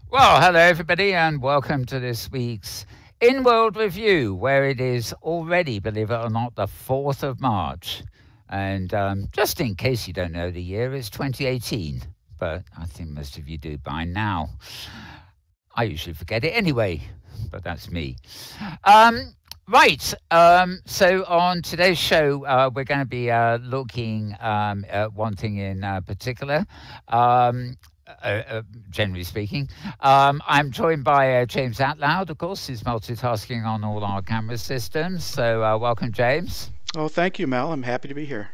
Well, hello everybody, and welcome to this week's Inworld review, where it is already, believe it or not, the 4th of March. And just in case you don't know the year, it's 2018, but I think most of you do by now. I usually forget it anyway, but that's me. Um, Right. So on today's show, we're going to be looking at one thing in particular. Um, Generally speaking, I'm joined by James Atloud, of course, who's multitasking on all our camera systems. So welcome, James. Oh, thank you, Mel. I'm happy to be here.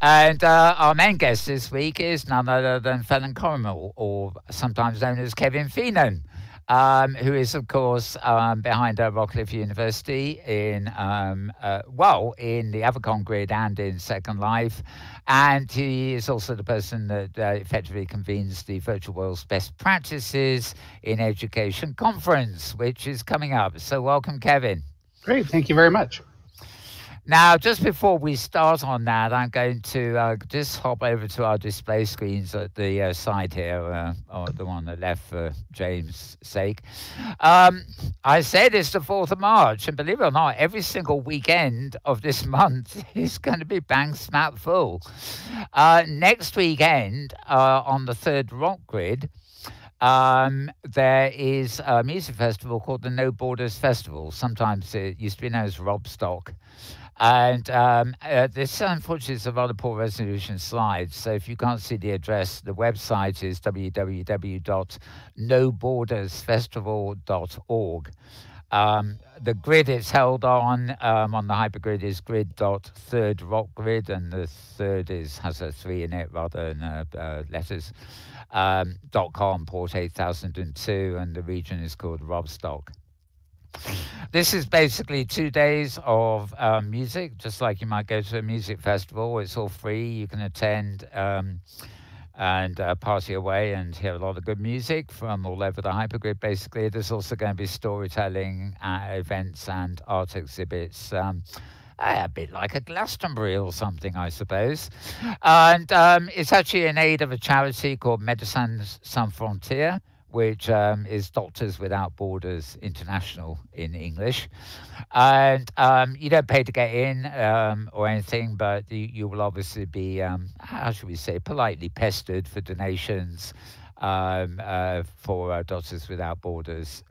And our main guest this week is none other than Felon Corrimal, or sometimes known as Kevin Feenan, who is, of course, behind Rockcliffe University in the Avacon grid and in Second Life. And he is also the person that effectively convenes the Virtual World's Best Practices in Education conference, which is coming up. So welcome, Kevin. Great. Thank you very much. Now, just before we start on that, I'm going to just hop over to our display screens at the side here, or the one on the left for James' sake. I said it's the 4th of March, and believe it or not, every single weekend of this month is going to be bang smack full. Next weekend, on the third Rock Grid, there is a music festival called the No Borders Festival. Sometimes it used to be known as Robstock. And this, unfortunately, is a rather poor resolution slide. So if you can't see the address, the website is www.nobordersfestival.org. The grid it's held on the hypergrid is grid.thirdrockgrid, and the third has a 3 in it rather than letters. .com, port 8002, and the region is called Robstock. This is basically 2 days of music, just like you might go to a music festival. It's all free. You can attend and party away and hear a lot of good music from all over the hypergrid, basically. There's also going to be storytelling events and art exhibits. A bit like a Glastonbury or something, I suppose. And it's actually in aid of a charity called Médecins Sans Frontières, which is Doctors Without Borders International in English. And you don't pay to get in or anything, but you will obviously be, how should we say, politely pestered for donations for Doctors Without Borders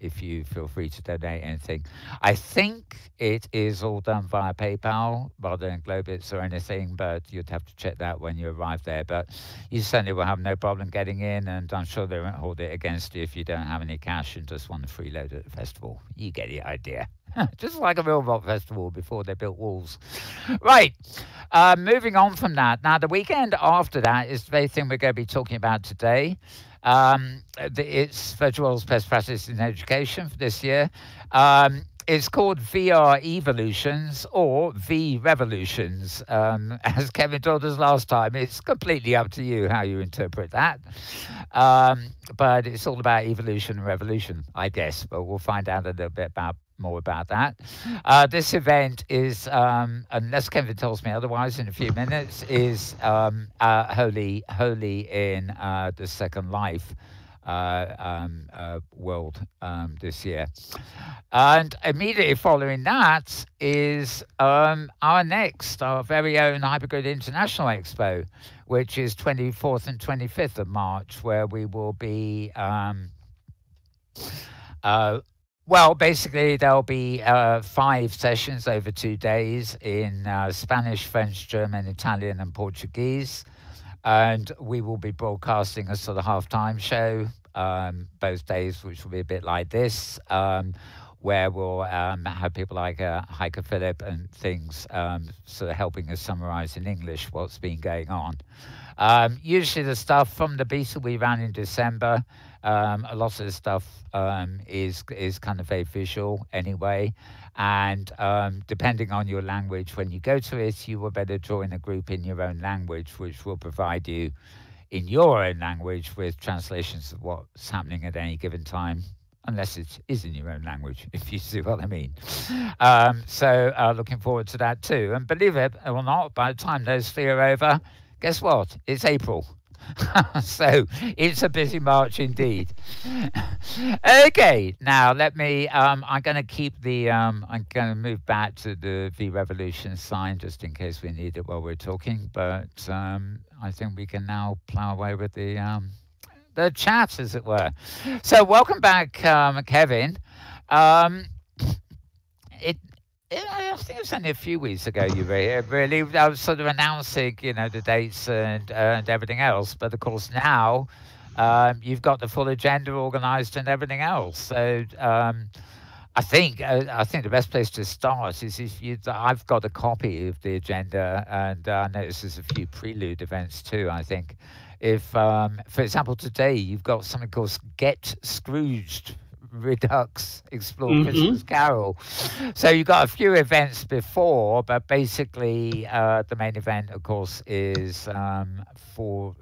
if you feel free to donate anything. I think it is all done via PayPal rather than Globits or anything, but you'd have to check that when you arrive there. But you certainly will have no problem getting in, and I'm sure they won't hold it against you if you don't have any cash and just want to freeload at the festival. You get the idea. Just like a real rock festival before they built walls. Right. Moving on from that. Now, the weekend after that is the very thing we're going to be talking about today. It's Virtual World's Best Practice in Education for this year. It's called VR Evolutions or V Revolutions. As Kevin told us last time, it's completely up to you how you interpret that. But it's all about evolution and revolution, I guess. But we'll find out a little bit more about that. This event is, unless Kevin tells me otherwise in a few minutes, is wholly in the Second Life world this year. And immediately following that is our very own Hypergrid International Expo, which is 24th and 25th of March, where we will be basically, there'll be 5 sessions over 2 days in Spanish, French, German, Italian, and Portuguese. And we will be broadcasting a sort of halftime show both days, which will be a bit like this, where we'll have people like Heike Phillip and things sort of helping us summarize in English what's been going on. Usually the stuff from the beta we ran in December, a lot of the stuff is kind of very visual anyway. And depending on your language, when you go to it, you will better join a group in your own language, which will provide you in your own language with translations of what's happening at any given time, unless it is in your own language, if you see what I mean. So looking forward to that too. And believe it or not, by the time those 3 are over, guess what? It's April. So it's a busy March indeed. Okay, now let me. I'm going to keep the. I'm going to move back to the V Revolution sign just in case we need it while we're talking. But I think we can now plow away with the chat, as it were. So welcome back, Kevin. Um, it I think it was only a few weeks ago you were here. Really, I was sort of announcing, the dates and everything else. But of course now, you've got the full agenda organised and everything else. So I think the best place to start is if you. I've got a copy of the agenda, and I notice there's a few prelude events too. I think if, for example, today you've got something called Get Scrooged. Redux Explore Christmas Carol. So you've got a few events before, but basically the main event, of course, is for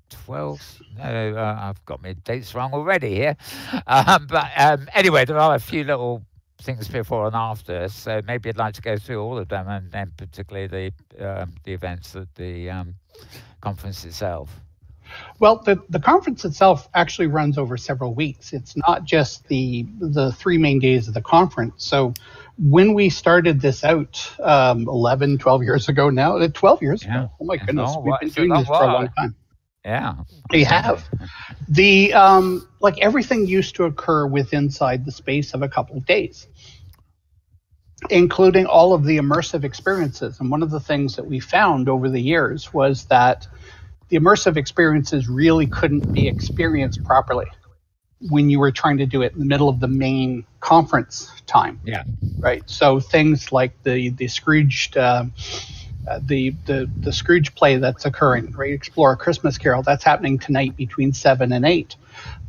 12. No, I've got my dates wrong already here. But anyway, there are a few little things before and after. So maybe I'd like to go through all of them, and then particularly the events at the conference itself. Well, the conference itself actually runs over several weeks. It's not just the 3 main days of the conference. So when we started this out 11, 12 years ago now, 12 years ago, oh my goodness, we've been doing this for a long time. Yeah. We have. The like everything used to occur inside the space of a couple of days, including all of the immersive experiences. And one of the things that we found over the years was that the immersive experiences really couldn't be experienced properly when you were trying to do it in the middle of the main conference time. Yeah. Right. So things like the Scrooged, the Scrooge play that's occurring, right? Explore a Christmas Carol, that's happening tonight between 7 and 8.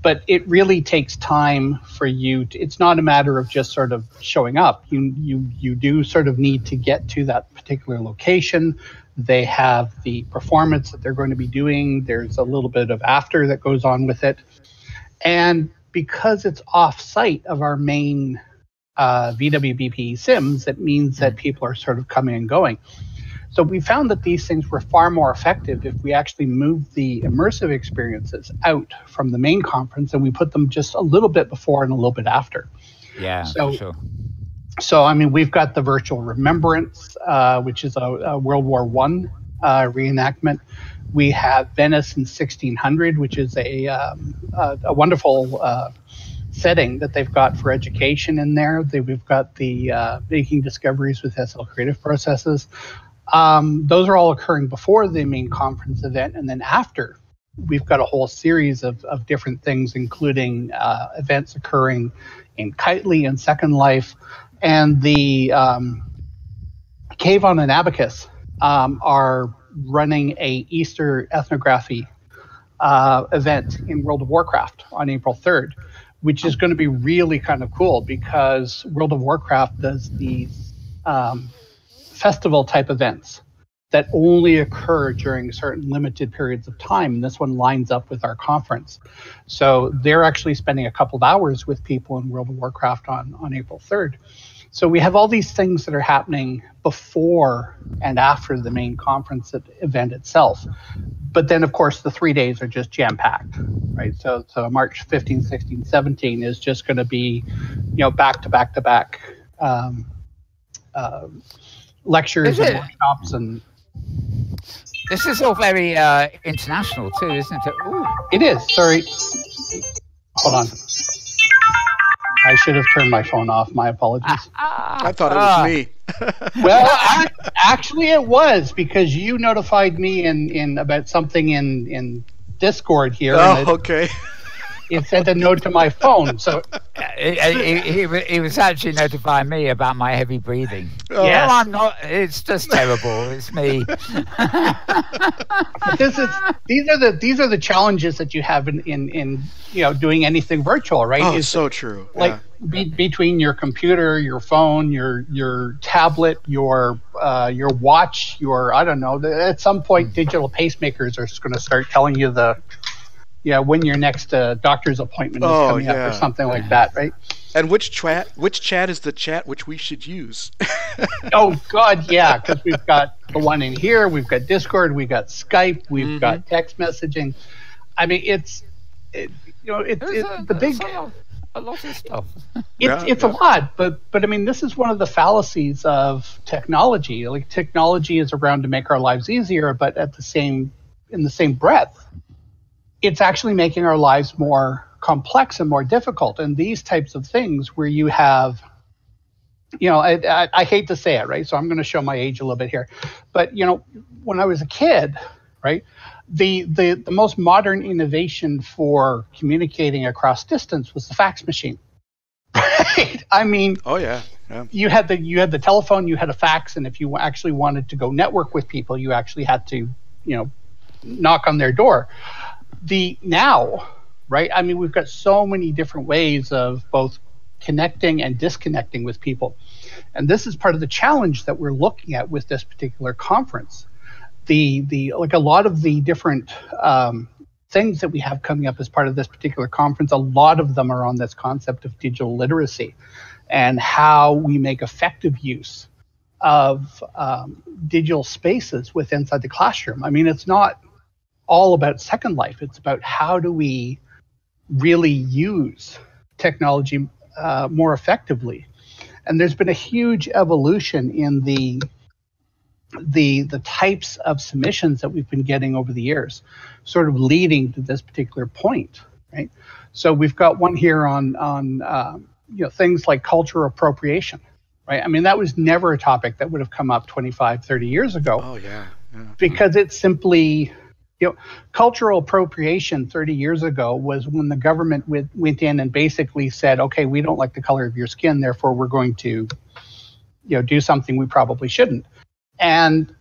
But it really takes time for you. It's not a matter of just sort of showing up. You do sort of need to get to that particular location. They have the performance that they're going to be doing. There's a little bit of after that goes on with it. And because it's off-site of our main VWBPE sims, it means that people are sort of coming and going. So we found that these things were far more effective if we actually moved the immersive experiences out from the main conference and we put them just a little bit before and a little bit after. Yeah, for sure. So, I mean, we've got the virtual remembrance, which is a World War I reenactment. We have Venice in 1600, which is a wonderful setting that they've got for education in there. We've got the making discoveries with SL Creative Processes. Those are all occurring before the main conference event, and then after, we've got a whole series of different things, including events occurring in Kitely and Second Life, and the Cave on an Abacus are running a Easter ethnography event in World of Warcraft on April 3rd, which is going to be really kind of cool because World of Warcraft does these festival type events that only occur during certain limited periods of time. And this one lines up with our conference. So they're actually spending a couple of hours with people in World of Warcraft on April 3rd. So we have all these things that are happening before and after the main conference event itself. But then, of course, the 3 days are just jam-packed, right? So March 15, 16, 17 is just going to be, back to back to back lectures and workshops. And this is all very international too, isn't it? Ooh. It is. Sorry. Hold on. I should have turned my phone off. My apologies. I thought it was me. Well, actually it was, because you notified me in about something in Discord here. Oh, okay. It sent a note to my phone. So he was actually notifying me about my heavy breathing. Oh. Yes. No, I'm not. It's just terrible. It's me. These are the challenges that you have in doing anything virtual, right? Oh, it's so true. Like between your computer, your phone, your tablet, your watch, I don't know. At some point, digital pacemakers are just going to start telling you when your next doctor's appointment is coming up or something like that, right? And which chat is the chat which we should use? Oh God, yeah, because we've got the one in here, we've got Discord, we've got Skype, we've got text messaging. I mean, it's the big. A lot of stuff. It's a lot, but I mean, this is one of the fallacies of technology. Like, technology is around to make our lives easier, but in the same breath, it's actually making our lives more complex and more difficult. And these types of things where you have, I hate to say it, right? So I'm going to show my age a little bit here. But, when I was a kid, right, the most modern innovation for communicating across distance was the fax machine. Right? I mean, oh yeah. You had the telephone, you had a fax, and if you actually wanted to go network with people, you actually had to, knock on their door. Now, right? I mean, we've got so many different ways of both connecting and disconnecting with people. And this is part of the challenge that we're looking at with this particular conference. Like a lot of the different things that we have coming up as part of this particular conference, a lot of them are on this concept of digital literacy and how we make effective use of digital spaces inside the classroom. I mean, it's not all about Second Life. It's about how do we really use technology more effectively. And there's been a huge evolution in the types of submissions that we've been getting over the years, sort of leading to this particular point, right? So we've got one here on things like cultural appropriation, right? I mean, that was never a topic that would have come up 25, 30 years ago. Oh, yeah. Because it's simply, cultural appropriation 30 years ago was when the government went in and basically said, okay, we don't like the color of your skin, therefore we're going to, do something we probably shouldn't. And,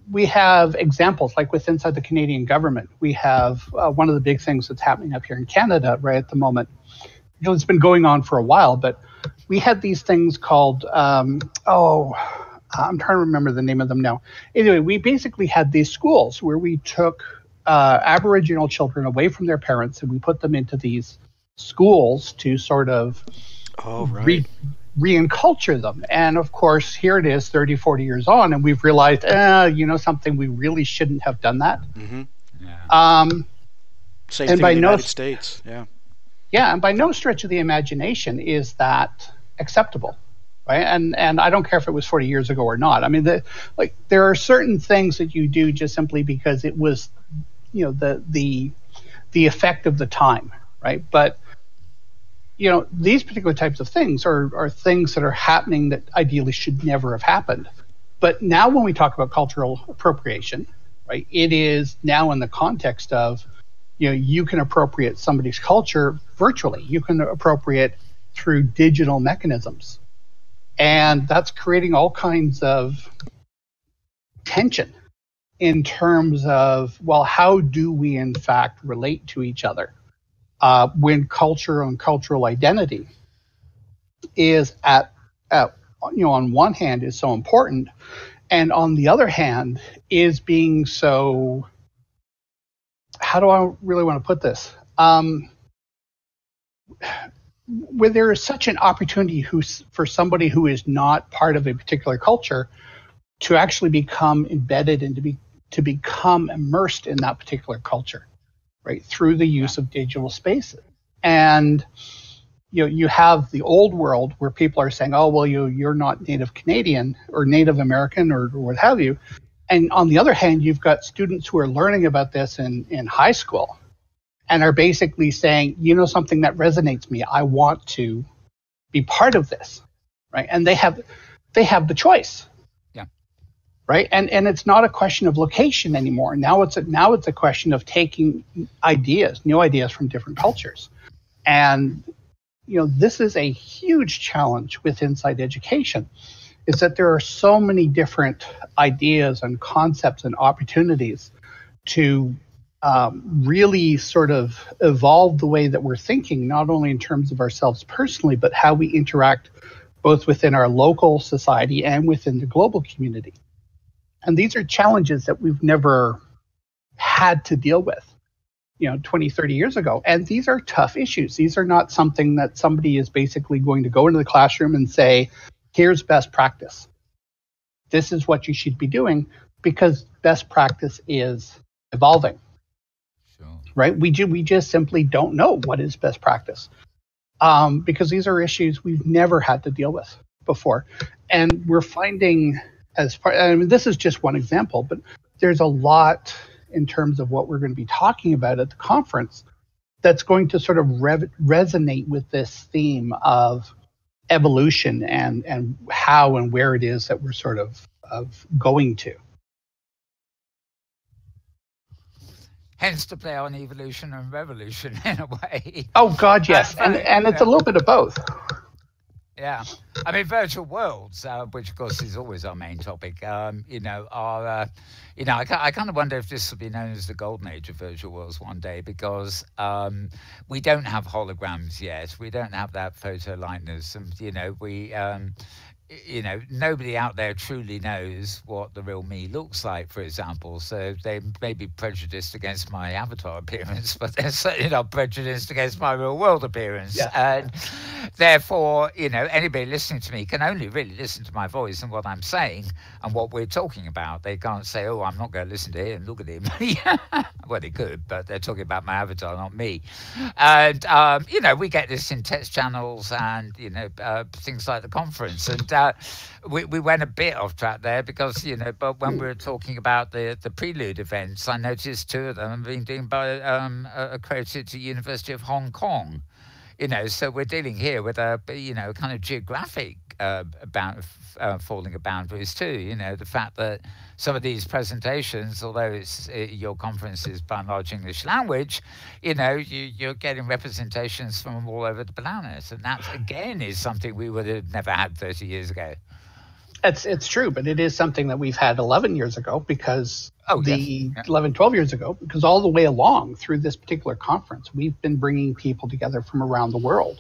we have examples like inside the Canadian government. We have one of the big things that's happening up here in Canada right at the moment. It's been going on for a while, but we had these things called, I'm trying to remember the name of them now. Anyway, we basically had these schools where we took Aboriginal children away from their parents and we put them into these schools to sort of re-enculture them. And of course, here it is 30, 40 years on, and we've realized, something, we really shouldn't have done that. Mm-hmm. Yeah. Same thing in the United States. Yeah. Yeah, and by no stretch of the imagination is that acceptable, right? And I don't care if it was 40 years ago or not. I mean, there are certain things that you do just simply because it was, the effect of the time, right? But these particular types of things are things that are happening that ideally should never have happened. But now when we talk about cultural appropriation, right, it is now in the context of, you can appropriate somebody's culture virtually. You can appropriate through digital mechanisms. And that's creating all kinds of tension in terms of, well, how do we in fact relate to each other? When culture and cultural identity is on one hand is so important, and on the other hand is being so, how do I really want to put this? Where there is such an opportunity for somebody who is not part of a particular culture to actually become embedded and to become immersed in that particular culture, right, through the use of digital spaces. And you have the old world where people are saying, oh, well, you're not Native Canadian or Native American or what have you. And on the other hand, you've got students who are learning about this in high school and are basically saying, something that resonates me, I want to be part of this, right? And they have the choice. Yeah. Right. And it's not a question of location anymore. Now it's a question of taking new ideas from different cultures. And, this is a huge challenge with inside education, is that there are so many different ideas and concepts and opportunities to really sort of evolve the way that we're thinking, not only in terms of ourselves personally, but how we interact both within our local society and within the global community. And these are challenges that we've never had to deal with. 20, 30 years ago. And these are tough issues. These are not something that somebody is basically going to go into the classroom and say, here's best practice. This is what you should be doing, because best practice is evolving. Sure. Right? We just simply don't know what is best practice, because these are issues we've never had to deal with before. And we're finding, this is just one example, but there's a lot in terms of what we're going to be talking about at the conference that's going to sort of resonate with this theme of evolution and how and where it is that we're sort of going to. Hence the play on evolution and revolution in a way. Oh God, yes, and it's a little bit of both. Yeah, I mean, virtual worlds, which of course is always our main topic, are, I kind of wonder if this will be known as the golden age of virtual worlds one day, because we don't have holograms yet. We don't have that photo likeness. And, nobody out there truly knows what the real me looks like, for example. So they may be prejudiced against my avatar appearance, but they're certainly not prejudiced against my real world appearance. Yeah. And therefore, anybody listening to me can only really listen to my voice and what I'm saying and what we're talking about. They can't say, oh, I'm not going to listen to him, look at him. Well, they could, but they're talking about my avatar, not me. And, we get this in text channels and, things like the conference. And we went a bit off track there because, but when we were talking about the prelude events, I noticed 2 of them have been doing by accredited to University of Hong Kong. So we're dealing here with a, kind of geographic falling of boundaries too. The fact that some of these presentations, although your conference is by and large English language, you're getting representations from all over the planet. And that, again, is something we would have never had 30 years ago. It's true, but it is something that we've had 11 years ago because 11, 12 years ago, because all the way along through this particular conference, we've been bringing people together from around the world.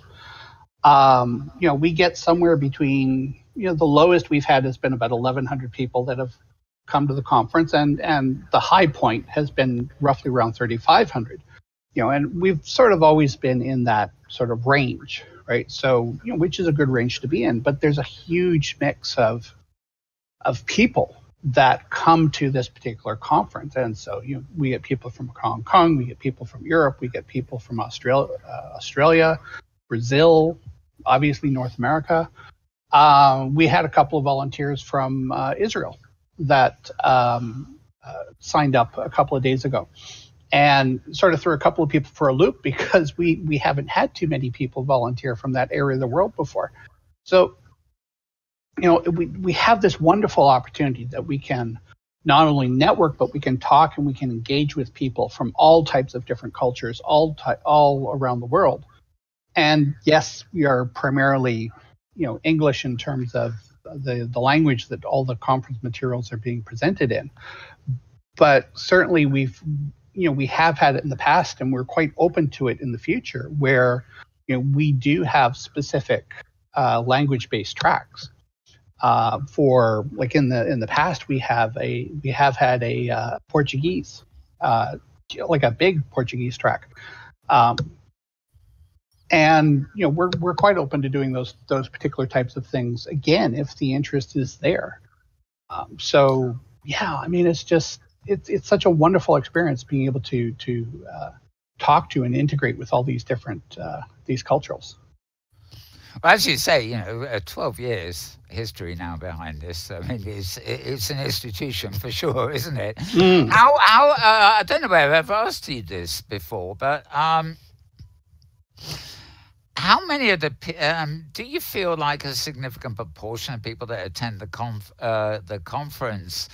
We get somewhere between, the lowest we've had has been about 1,100 people that have come to the conference, and the high point has been roughly around 3,500. And we've sort of always been in that sort of range, right? So, which is a good range to be in, but there's a huge mix of people that come to this particular conference. And so, we get people from Hong Kong, we get people from Europe, we get people from Australia, Brazil, obviously North America. We had a couple of volunteers from Israel that signed up a couple of days ago, and sort of threw a couple of people for a loop because we haven't had too many people volunteer from that area of the world before. So, we have this wonderful opportunity that we can not only network, but we can talk and we can engage with people from all types of different cultures, all around the world. And yes, we are primarily, English in terms of the language that all the conference materials are being presented in. But certainly we have had it in the past, and we're quite open to it in the future, where we do have specific language-based tracks. For like in the past, we have had a Portuguese, like a big Portuguese track. And we're quite open to doing those particular types of things again if the interest is there. So yeah, I mean, it's such a wonderful experience being able to talk to and integrate with all these different these cultures. Well, as you say, 12 years history now behind this. I mean, it's an institution for sure, isn't it? Mm. How I don't know whether I've ever asked you this before, but how many of the do you feel like a significant proportion of people that attend the conference?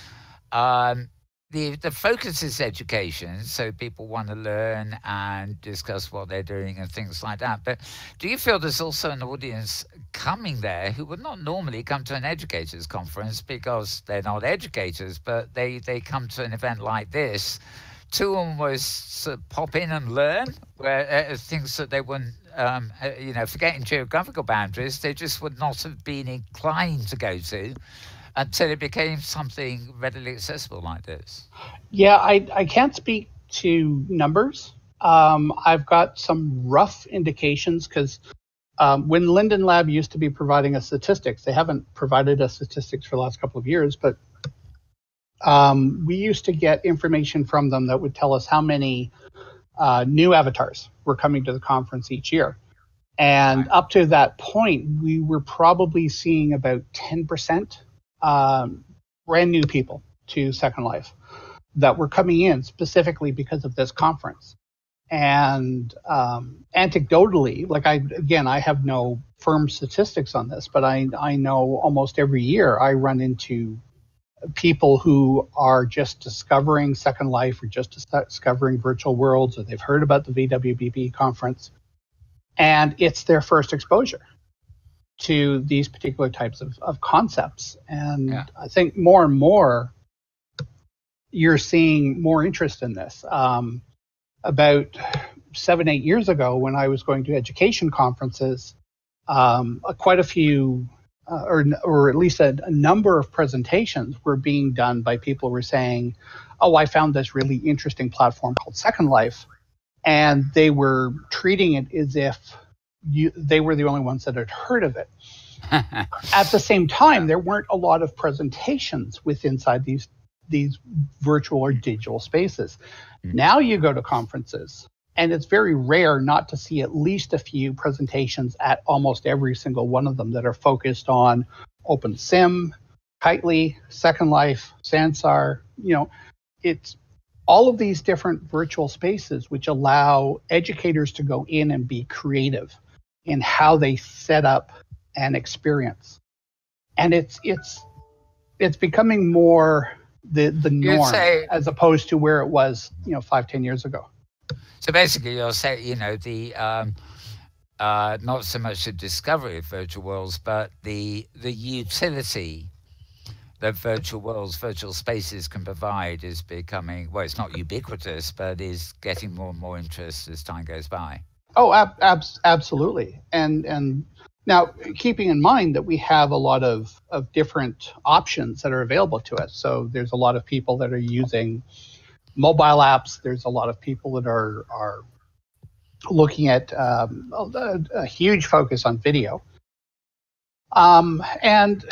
The focus is education, so people want to learn and discuss what they're doing and things like that. But do you feel there's also an audience coming there who would not normally come to an educators conference because they're not educators, but they come to an event like this to almost sort of pop in and learn where things that they wouldn't, forgetting geographical boundaries, they just would not have been inclined to go to until it became something readily accessible like this? Yeah, I can't speak to numbers, I've got some rough indications because when Linden Lab used to be providing us statistics, they haven't provided us statistics for the last couple of years, but we used to get information from them that would tell us how many new avatars were coming to the conference each year. And up to that point, we were probably seeing about 10% brand new people to Second Life that were coming in specifically because of this conference. And anecdotally, like I have no firm statistics on this, but I know almost every year I run into people who are just discovering Second Life or just discovering virtual worlds, or they've heard about the VWBPE conference, and it's their first exposure to these particular types of concepts. And I think more and more you're seeing more interest in this. About 7-8 years ago, when I was going to education conferences, quite a few or at least a number of presentations were being done by people who were saying, oh, I found this really interesting platform called Second Life. And they were treating it as if they were the only ones that had heard of it. At the same time, there weren't a lot of presentations inside these virtual or digital spaces. Now you go to conferences, and it's very rare not to see at least a few presentations at almost every single one of them that are focused on OpenSim, Kitely, Second Life, Sansar. It's all of these different virtual spaces which allow educators to go in and be creative in how they set up an experience. And it's becoming more the norm as opposed to where it was 5-10 years ago. So basically, you're saying, the not so much the discovery of virtual worlds, but the utility that virtual worlds, virtual spaces can provide is becoming, well, it's not ubiquitous, but is getting more and more interest as time goes by. Oh, absolutely. And now, keeping in mind that we have a lot of different options that are available to us. So there's a lot of people that are using mobile apps. There's a lot of people that are looking at a huge focus on video. And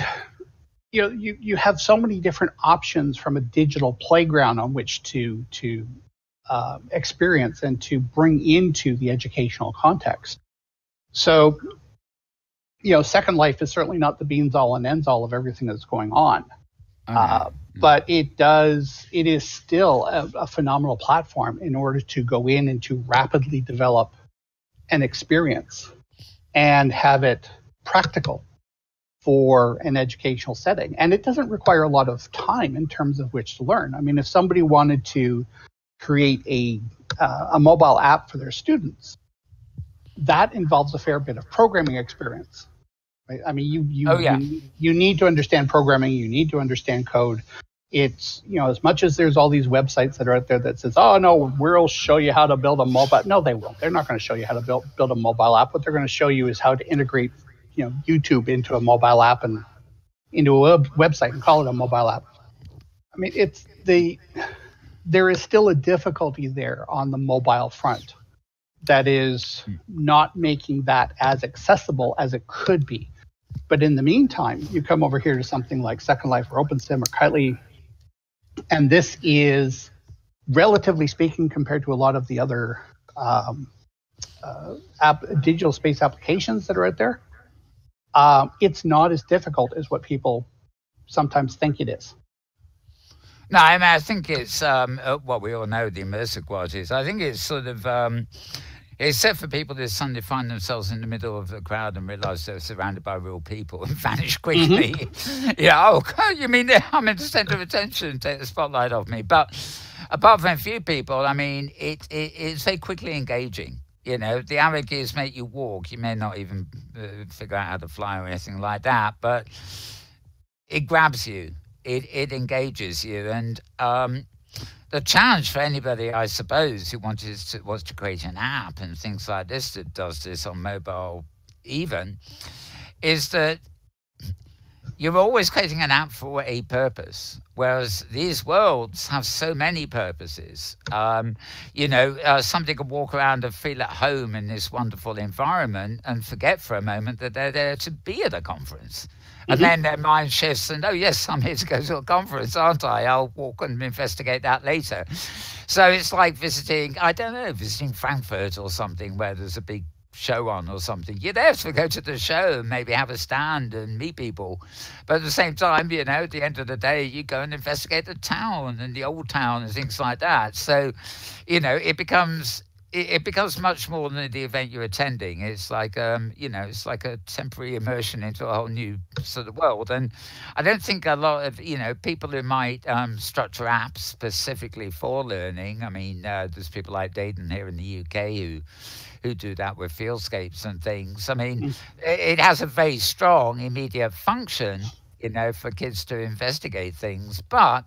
you have so many different options from a digital playground on which to experience and to bring into the educational context. So, Second Life is certainly not the beans all and ends all of everything that's going on. But it is still a phenomenal platform in order to go in and to rapidly develop an experience and have it practical for an educational setting. And it doesn't require a lot of time in terms of which to learn. I mean, if somebody wanted to create a mobile app for their students, that involves a fair bit of programming experience. Right? I mean, you need to understand programming. You need to understand code. It's, as much as there's all these websites that are out there that says, oh, no, we'll show you how to build a mobile. No, they won't. They're not going to show you how to build a mobile app. What they're going to show you is how to integrate, YouTube into a mobile app and into a website and call it a mobile app. I mean, there is still a difficulty there on the mobile front that is not making that as accessible as it could be. But in the meantime, you come over here to something like Second Life or OpenSim or Kitely, and this is, relatively speaking, compared to a lot of the other digital space applications that are out there, it's not as difficult as what people sometimes think it is. No, I mean, I think it's what we all know the immersive qualities. I think it's sort of, except for people that suddenly find themselves in the middle of the crowd and realize they're surrounded by real people and vanish quickly. You mean I'm in the center of attention, take the spotlight off me. But apart from a few people, I mean, it's very quickly engaging. The arrogance make you walk. You may not even figure out how to fly or anything like that, but it grabs you. It engages you. And the challenge for anybody, I suppose, who wants to create an app and things like this that does this on mobile even, is that you're always creating an app for a purpose, whereas these worlds have so many purposes. Somebody could walk around and feel at home in this wonderful environment and forget for a moment that they're there to be at a conference. And then their mind shifts and, oh, yes, I'm here to go to a conference, aren't I? I'll walk and investigate that later. So it's like visiting Frankfurt or something where there's a big show on or something. You're there to go to the show and maybe have a stand and meet people. But at the same time, at the end of the day, you go and investigate the town and the old town and things like that. So, it becomes much more than the event you're attending. It's like, it's like a temporary immersion into a whole new sort of world. And I don't think a lot of, people who might structure apps specifically for learning. I mean, there's people like Dayton here in the UK who do that with fieldscapes and things. I mean, it has a very strong immediate function, for kids to investigate things, but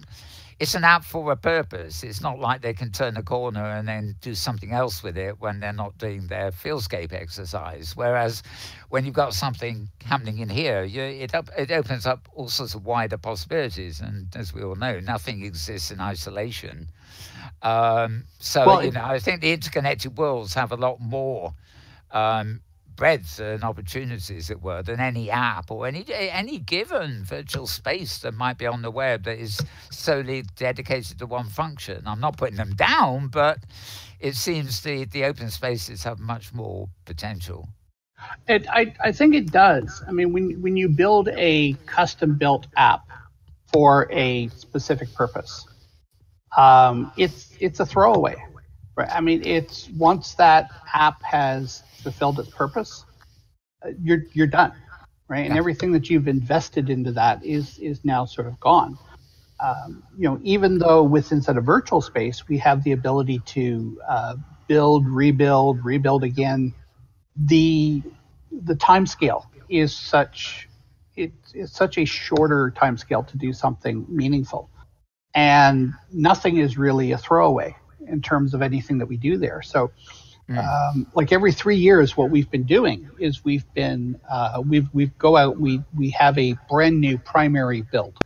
it's an app for a purpose. It's not like they can turn a corner and then do something else with it when they're not doing their fieldscape exercise. Whereas when you've got something happening in here, it opens up all sorts of wider possibilities. And as we all know, nothing exists in isolation. I think the interconnected worlds have a lot more breadth and opportunities, as it were, than any app or any given virtual space that might be on the web that is solely dedicated to one function. I'm not putting them down, but it seems the open spaces have much more potential. I think it does. I mean, when you build a custom-built app for a specific purpose, it's a throwaway, right? I mean, it's once that app has fulfilled its purpose, you're done, right? And everything that you've invested into that is now sort of gone. Even though within a virtual space, we have the ability to build, rebuild again. The time scale is such a shorter time scale to do something meaningful, and nothing is really a throwaway in terms of anything that we do there. So. Like every 3 years, what we've been doing is we go out, we have a brand new primary build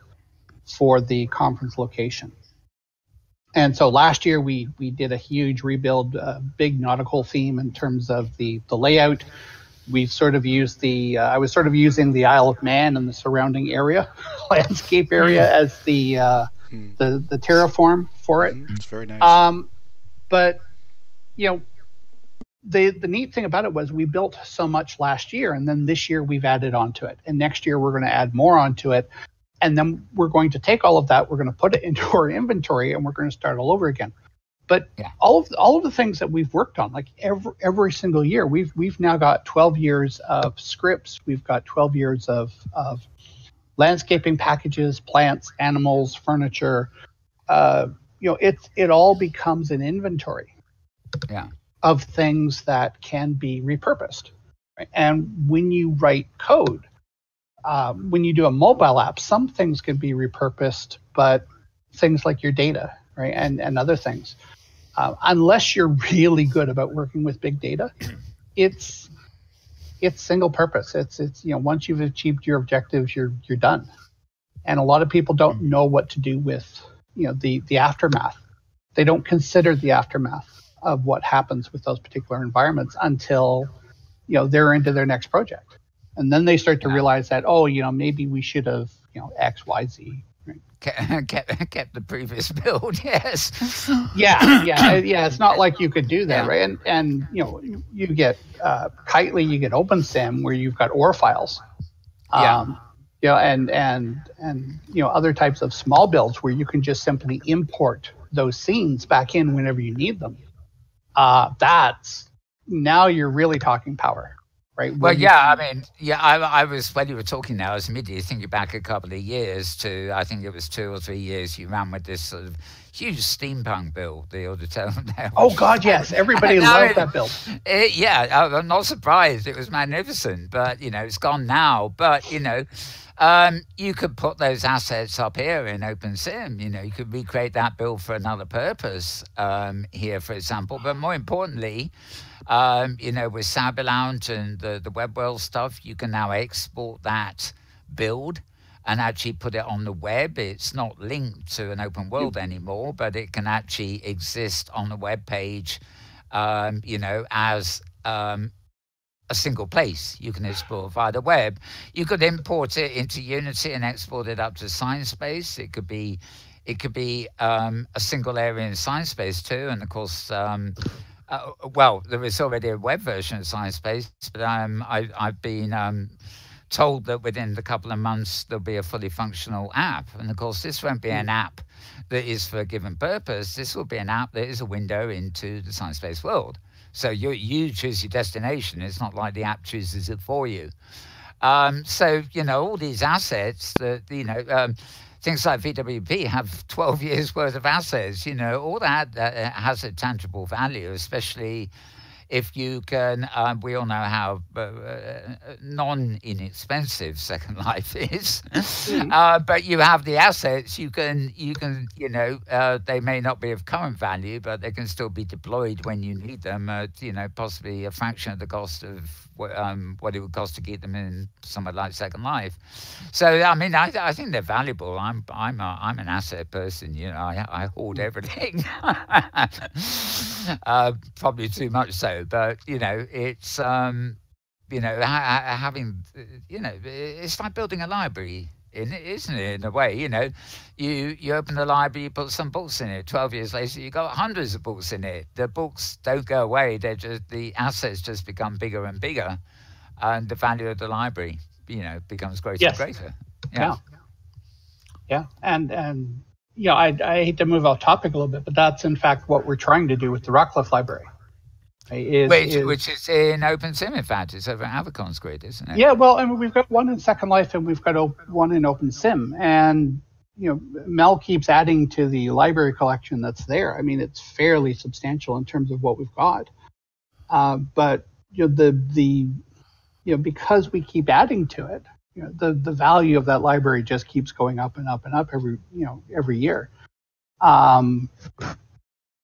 for the conference location. And so last year we did a huge rebuild, big nautical theme in terms of the layout. We sort of used I was sort of using the Isle of Man and the surrounding area, landscape area as the terraform for it. It's very nice. But the neat thing about it was we built so much last year, and then this year we've added onto it, and next year we're going to add more onto it, and then we're going to take all of that, we're going to put it into our inventory, and we're going to start all over again. But all of the things that we've worked on, like every single year, we've now got 12 years of scripts, we've got 12 years of landscaping packages, plants, animals, furniture. It all becomes an inventory. Yeah. Of things that can be repurposed. Right? And when you write code, when you do a mobile app, some things can be repurposed, but things like your data, right, and other things, unless you're really good about working with big data, it's single purpose. It's once you've achieved your objectives, you're done. And a lot of people don't know what to do with the aftermath. They don't consider the aftermath of what happens with those particular environments until they're into their next project, and then they start to realize that maybe we should have X, Y, Z. Right? Kept the previous build. Yes. Yeah. It's not like you could do that, right? And you get Kitely, you get OpenSim where you've got OR files. And other types of small builds where you can just simply import those scenes back in whenever you need them. That's now you're really talking power, right? I was, when you were talking now, I was immediately thinking back a couple of years to, I think it was 2 or 3 years you ran with this sort of huge steampunk build, the auditorium there. Oh God, yes, everybody loved that build. I'm not surprised. It was magnificent, but it's gone now. But you could put those assets up here in OpenSim. You could recreate that build for another purpose here, for example. But more importantly, with Cyber Lounge and the web world stuff, you can now export that build and actually put it on the web. It's not linked to an open world anymore, but it can actually exist on the web page, as a single place you can explore via the web. You could import it into Unity and export it up to Sciencebase. It could be a single area in Sciencebase too, and of course. There is already a web version of Sciencebase, but I've been told that within a couple of months there'll be a fully functional app. And of course, this won't be an app that is for a given purpose. This will be an app that is a window into the Sciencebase world. So you choose your destination. It's not like the app chooses it for you. So, all these assets that, things like VWBPE have 12 years worth of assets, all that has a tangible value, especially if you can, we all know how non-inexpensive Second Life is, but you have the assets, you can, they may not be of current value, but they can still be deployed when you need them at, possibly a fraction of the cost of what it would cost to keep them in somewhere like Second Life. So, I think they're valuable. I'm an asset person, I hoard everything, probably too much so. But it's having it's like building a library, isn't it? In a way, you open the library, you put some books in it. 12 years later, you got hundreds of books in it. The books don't go away; the assets just become bigger and bigger, and the value of the library, becomes greater and greater. Yeah, and I hate to move off topic a little bit, but that's in fact what we're trying to do with the Rockcliffe Library. Which is in OpenSim, in fact. It's over at Avacon's grid, isn't it? Yeah, well, we've got one in Second Life and we've got one in OpenSim. And, Mel keeps adding to the library collection that's there. It's fairly substantial in terms of what we've got. But, because we keep adding to it, the value of that library just keeps going up and up and up every year.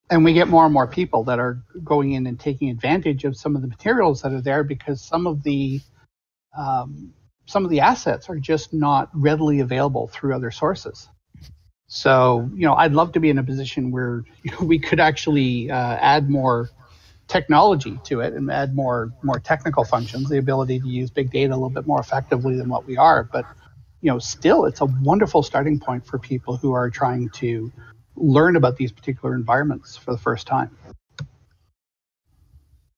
And we get more and more people that are going in and taking advantage of some of the materials that are there, because some of the assets are just not readily available through other sources. So, I'd love to be in a position where we could actually add more technology to it and add more technical functions, the ability to use big data a little bit more effectively than what we are. But, still, it's a wonderful starting point for people who are trying to learn about these particular environments for the first time.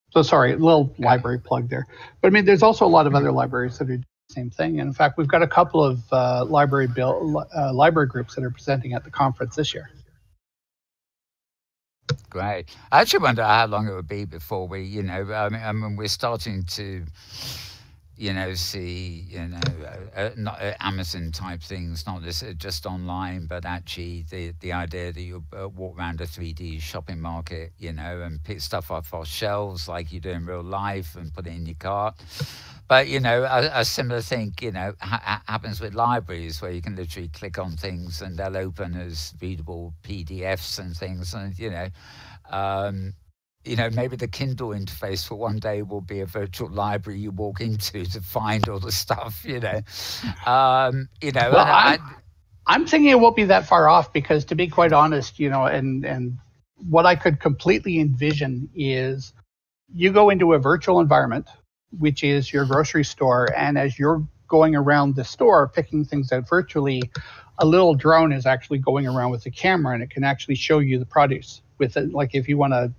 So sorry, a little library plug there. But there's also a lot of other libraries that are doing the same thing. And in fact, we've got a couple of library groups that are presenting at the conference this year. Great. I actually wonder how long it would be before we, we're starting to see, not Amazon type things, not just online, but actually the idea that you walk around a 3D shopping market, and pick stuff off shelves like you do in real life and put it in your cart. But, a similar thing, happens with libraries where you can literally click on things and they'll open as readable PDFs and things. And, maybe the Kindle interface for one day will be a virtual library you walk into to find all the stuff, Well, I'm thinking it won't be that far off, because to be quite honest, and what I could completely envision is you go into a virtual environment, which is your grocery store, and as you're going around the store picking things out virtually, a little drone is actually going around with a camera, and it can actually show you the produce with it. Like if you want to,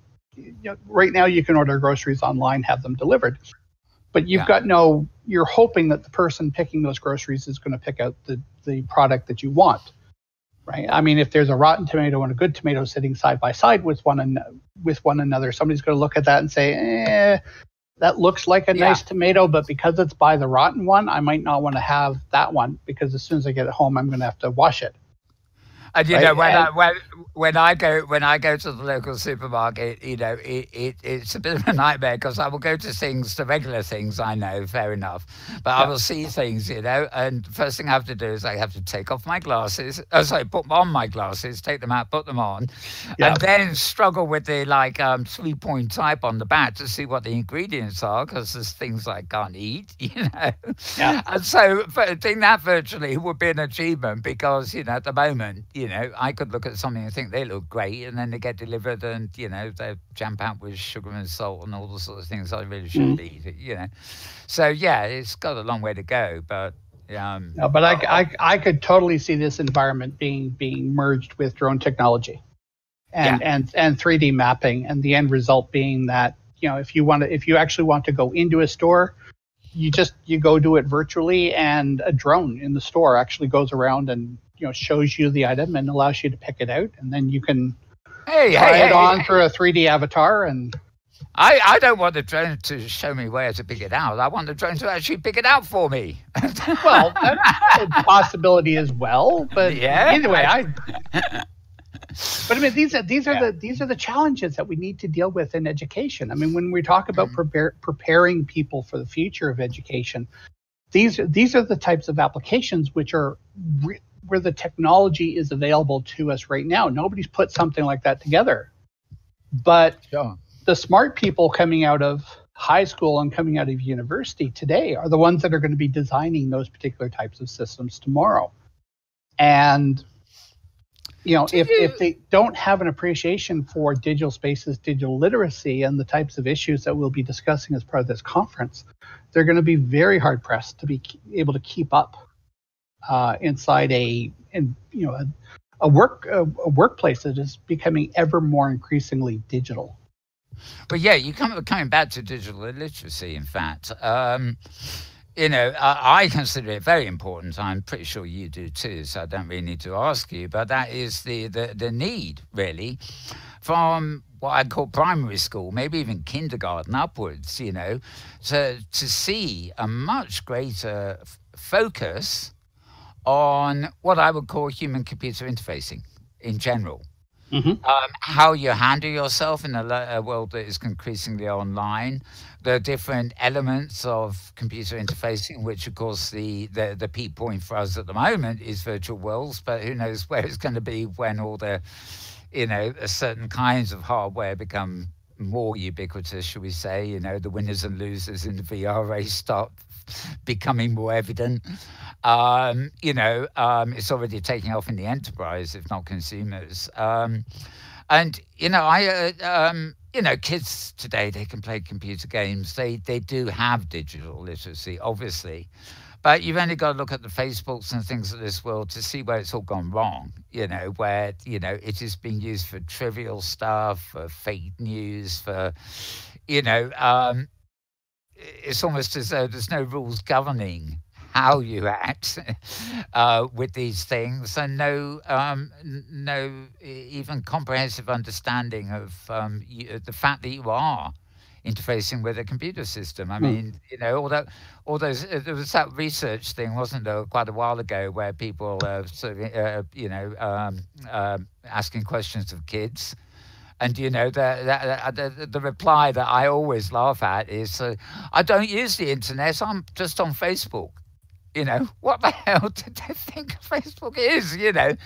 right now you can order groceries online, have them delivered, but you've got you're hoping that the person picking those groceries is going to pick out the product that you want, right? If there's a rotten tomato and a good tomato sitting side by side with one another, somebody's going to look at that and say, that looks like a nice tomato, but because it's by the rotten one, I might not want to have that one, because as soon as I get it home, I'm going to have to wash it. And you right? know, And when I go to the local supermarket, you know, it's a bit of a nightmare because I will go to things, the regular things. I know, fair enough, but I yeah, will see things, you know, and the first thing I have to do is I have to take off my glasses. Oh, sorry, put on my glasses, take them out, put them on, yeah, and then struggle with the like 3-point type on the back to see what the ingredients are because there's things I can't eat, you know. yeah. And so doing that virtually would be an achievement because, you know, at the moment, you know, I could look at something and think they look great and then they get delivered and, you know, they're jam-packed with sugar and salt and all the sorts of things I really shouldn't Mm. eat, you know. So, yeah, it's got a long way to go, but No, but oh, I could totally see this environment being merged with drone technology yeah. and 3D mapping, and the end result being that, you know, if you actually want to go into a store, you go do it virtually, and a drone in the store actually goes around and, you know, shows you the item and allows you to pick it out, and then you can Hey, hey, try it hey, on through a 3D avatar. And I don't want the drone to show me where to pick it out. I want the drone to actually pick it out for me. well, that's a possibility as well. But Yeah, either way, but I mean, yeah. these are the challenges that we need to deal with in education. I mean, when we talk about Mm. preparing people for the future of education, these are the types of applications which are where the technology is available to us right now. Nobody's put something like that together, but Sure. the smart people coming out of high school and coming out of university today are the ones that are going to be designing those particular types of systems tomorrow. And you know, Do if you? they don't have an appreciation for digital spaces, digital literacy, and the types of issues that we'll be discussing as part of this conference, they're going to be very hard pressed to be able to keep up inside a workplace that is becoming ever more increasingly digital. But yeah, coming back to digital literacy. In fact, you know, I consider it very important. I'm pretty sure you do too, so I don't really need to ask you. But that is the need really from what I call primary school, maybe even kindergarten upwards. You know, to see a much greater focus on what I would call human computer interfacing in general. Mm-hmm. How you handle yourself in a world that is increasingly online, the different elements of computer interfacing, which of course the peak point for us at the moment is virtual worlds, but who knows where it's going to be when all the, you know, certain kinds of hardware become more ubiquitous, shall we say, you know, the winners and losers in the VR race start becoming more evident. You know, it's already taking off in the enterprise, if not consumers. And you know, you know, kids today they can play computer games. They do have digital literacy, obviously, but you've only got to look at the Facebooks and things of this world to see where it's all gone wrong. You know, where you know it is being used for trivial stuff, for fake news, for you know. It's almost as though there's no rules governing how you act with these things, and no even comprehensive understanding of the fact that you are interfacing with a computer system. I Mm. mean, you know, all those there was that research thing, wasn't there, quite a while ago, where people sort of, you know, asking questions of kids. And you know the reply that I always laugh at is, "I don't use the internet. I'm just on Facebook." You know what the hell did they think Facebook is? You know,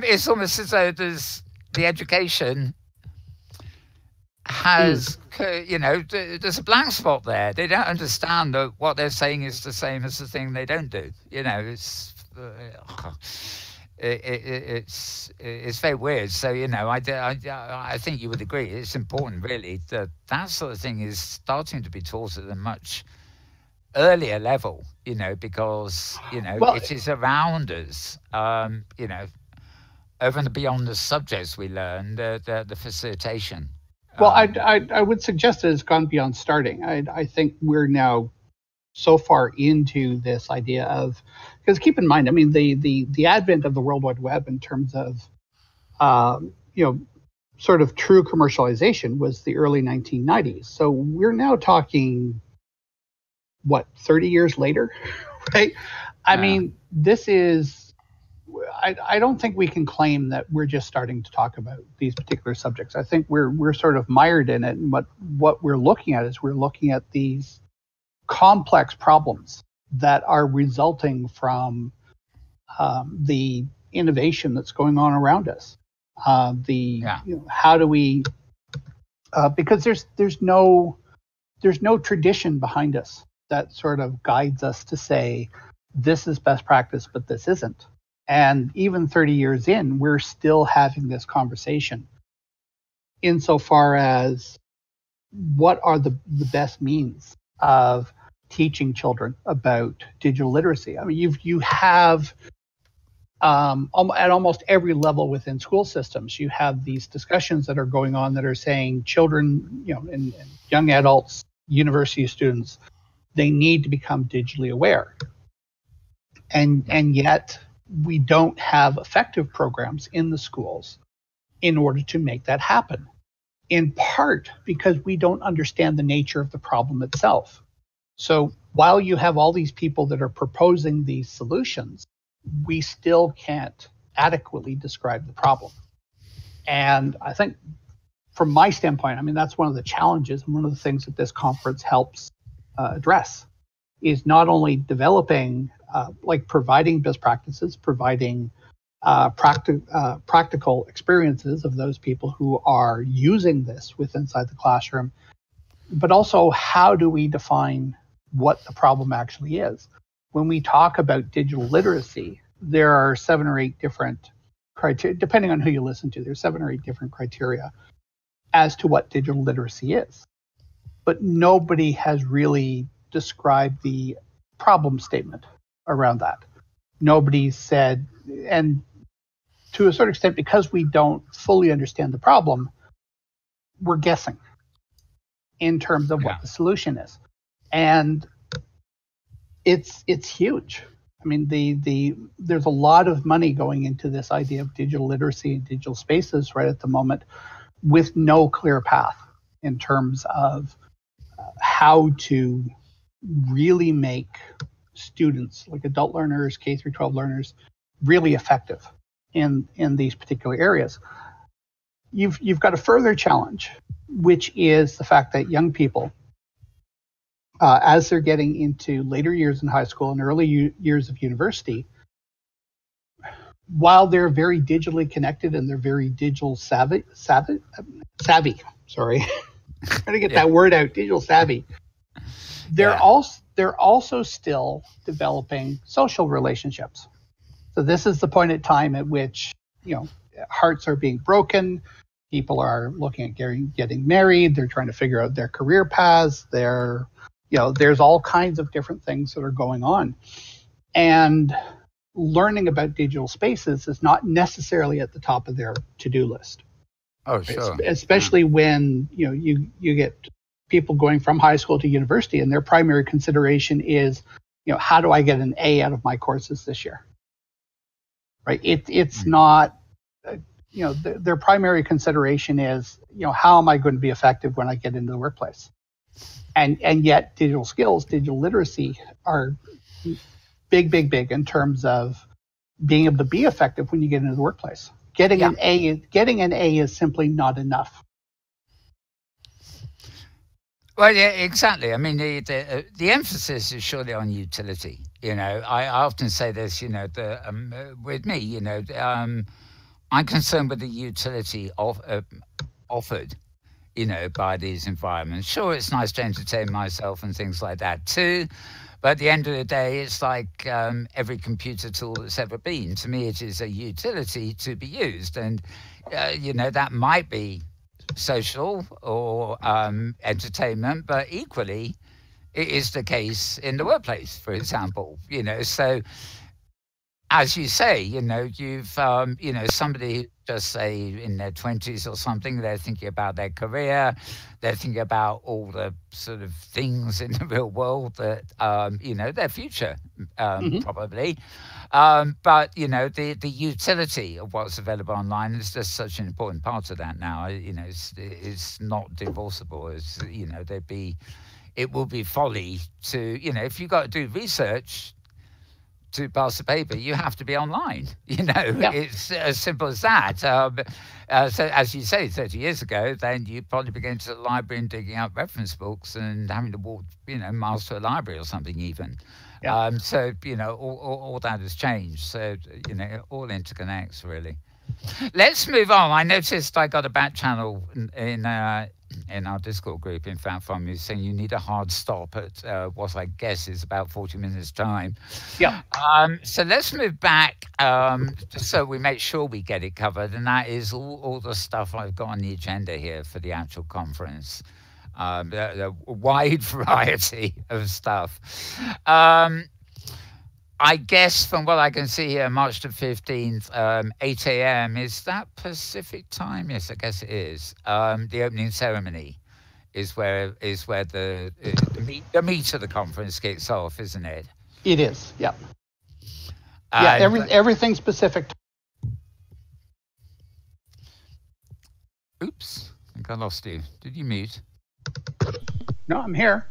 it's almost as though there's the education Mm. has, you know, there's a blank spot there. They don't understand that what they're saying is the same as the thing they don't do. You know, it's very weird. So you know, I think you would agree. It's important, really, that that sort of thing is starting to be taught at a much earlier level. You know, because you know Well, it is around us. You know, over and beyond the subjects we learn, the facilitation. well, Um, I would suggest that it's gone beyond starting. I think we're now so far into this idea of, because keep in mind, I mean, the advent of the World Wide Web in terms of you know, sort of true commercialization was the early 1990s. So we're now talking what, 30 years later, right? I uh, mean, this is I don't think we can claim that we're just starting to talk about these particular subjects. I think we're sort of mired in it, and what we're looking at is we're looking at these complex problems that are resulting from the innovation that's going on around us. How do we? Because there's no tradition behind us that sort of guides us to say this is best practice, but this isn't. And even 30 years in, we're still having this conversation insofar as what are the best means of teaching children about digital literacy. I mean, you have at almost every level within school systems, you have these discussions that are going on that are saying children, and young adults, university students, they need to become digitally aware. And yet we don't have effective programs in the schools in order to make that happen, in part because we don't understand the nature of the problem itself. So while you have all these people that are proposing these solutions, we still can't adequately describe the problem. And I think from my standpoint, I mean, that's one of the challenges and one of the things that this conference helps address is not only developing, providing best practices, providing practical experiences of those people who are using this inside the classroom, but also how do we define what the problem actually is. When we talk about digital literacy, there are 7 or 8 different criteria, depending on who you listen to, there's 7 or 8 different criteria as to what digital literacy is. But nobody has really described the problem statement around that. Nobody said, and to a certain extent, because we don't fully understand the problem, we're guessing in terms of what the solution is. And it's huge. I mean, there's a lot of money going into this idea of digital literacy and digital spaces right at the moment, with no clear path in terms of how to really make students, like adult learners, K through 12 learners, really effective in these particular areas. You've got a further challenge, which is the fact that young people, as they're getting into later years in high school and early years of university, while they're very digitally connected and they're very digital savvy, sorry, trying to get that word out, digital savvy, they're also still developing social relationships. So this is the point in time at which, hearts are being broken. People are looking at getting married. They're trying to figure out their career paths. There's all kinds of different things that are going on. And learning about digital spaces is not necessarily at the top of their to-do list. Oh, sure. Especially when, you get people going from high school to university and their primary consideration is, how do I get an A out of my courses this year? Right? It's not, their primary consideration is, how am I going to be effective when I get into the workplace? And yet digital skills, digital literacy are big in terms of being able to be effective when you get into the workplace. Getting an A is simply not enough. Well, yeah, exactly. I mean, the emphasis is surely on utility. I often say this. With me, I'm concerned with the utility offered, by these environments. Sure, it's nice to entertain myself and things like that too. But at the end of the day, it's like every computer tool that's ever been. To me, it is a utility to be used. And, that might be social or entertainment, but equally, it is the case in the workplace, for example. So as you say, you've, somebody just say in their 20s or something, they're thinking about their career, they're thinking about all the sort of things in the real world that, their future, probably. But, the utility of what's available online is just such an important part of that now. It's not divorceable. It will be folly to, if you've got to do research, to pass the paper, you have to be online. Yeah. It's as simple as that. So, as you say, 30 years ago, then you probably begin to the library and digging up reference books and having to walk, miles to a library or something even. Yeah. So, all that has changed. So, it all interconnects, really. Let's move on. I noticed I got a back channel in our Discord group, in fact, from you saying you need a hard stop at what I guess is about 40 minutes time. Yeah. So let's move back just so we make sure we get it covered. And that is all the stuff I've got on the agenda here for the actual conference. The wide variety of stuff. I guess from what I can see here, March the 15th, 8 a.m. Is that Pacific time? Yes, I guess it is. The opening ceremony is where the meat of the conference kicks off, isn't it? It is. Yeah. Yeah. Everything's Pacific. Oops, I think I lost you. Did you mute? No, I'm here.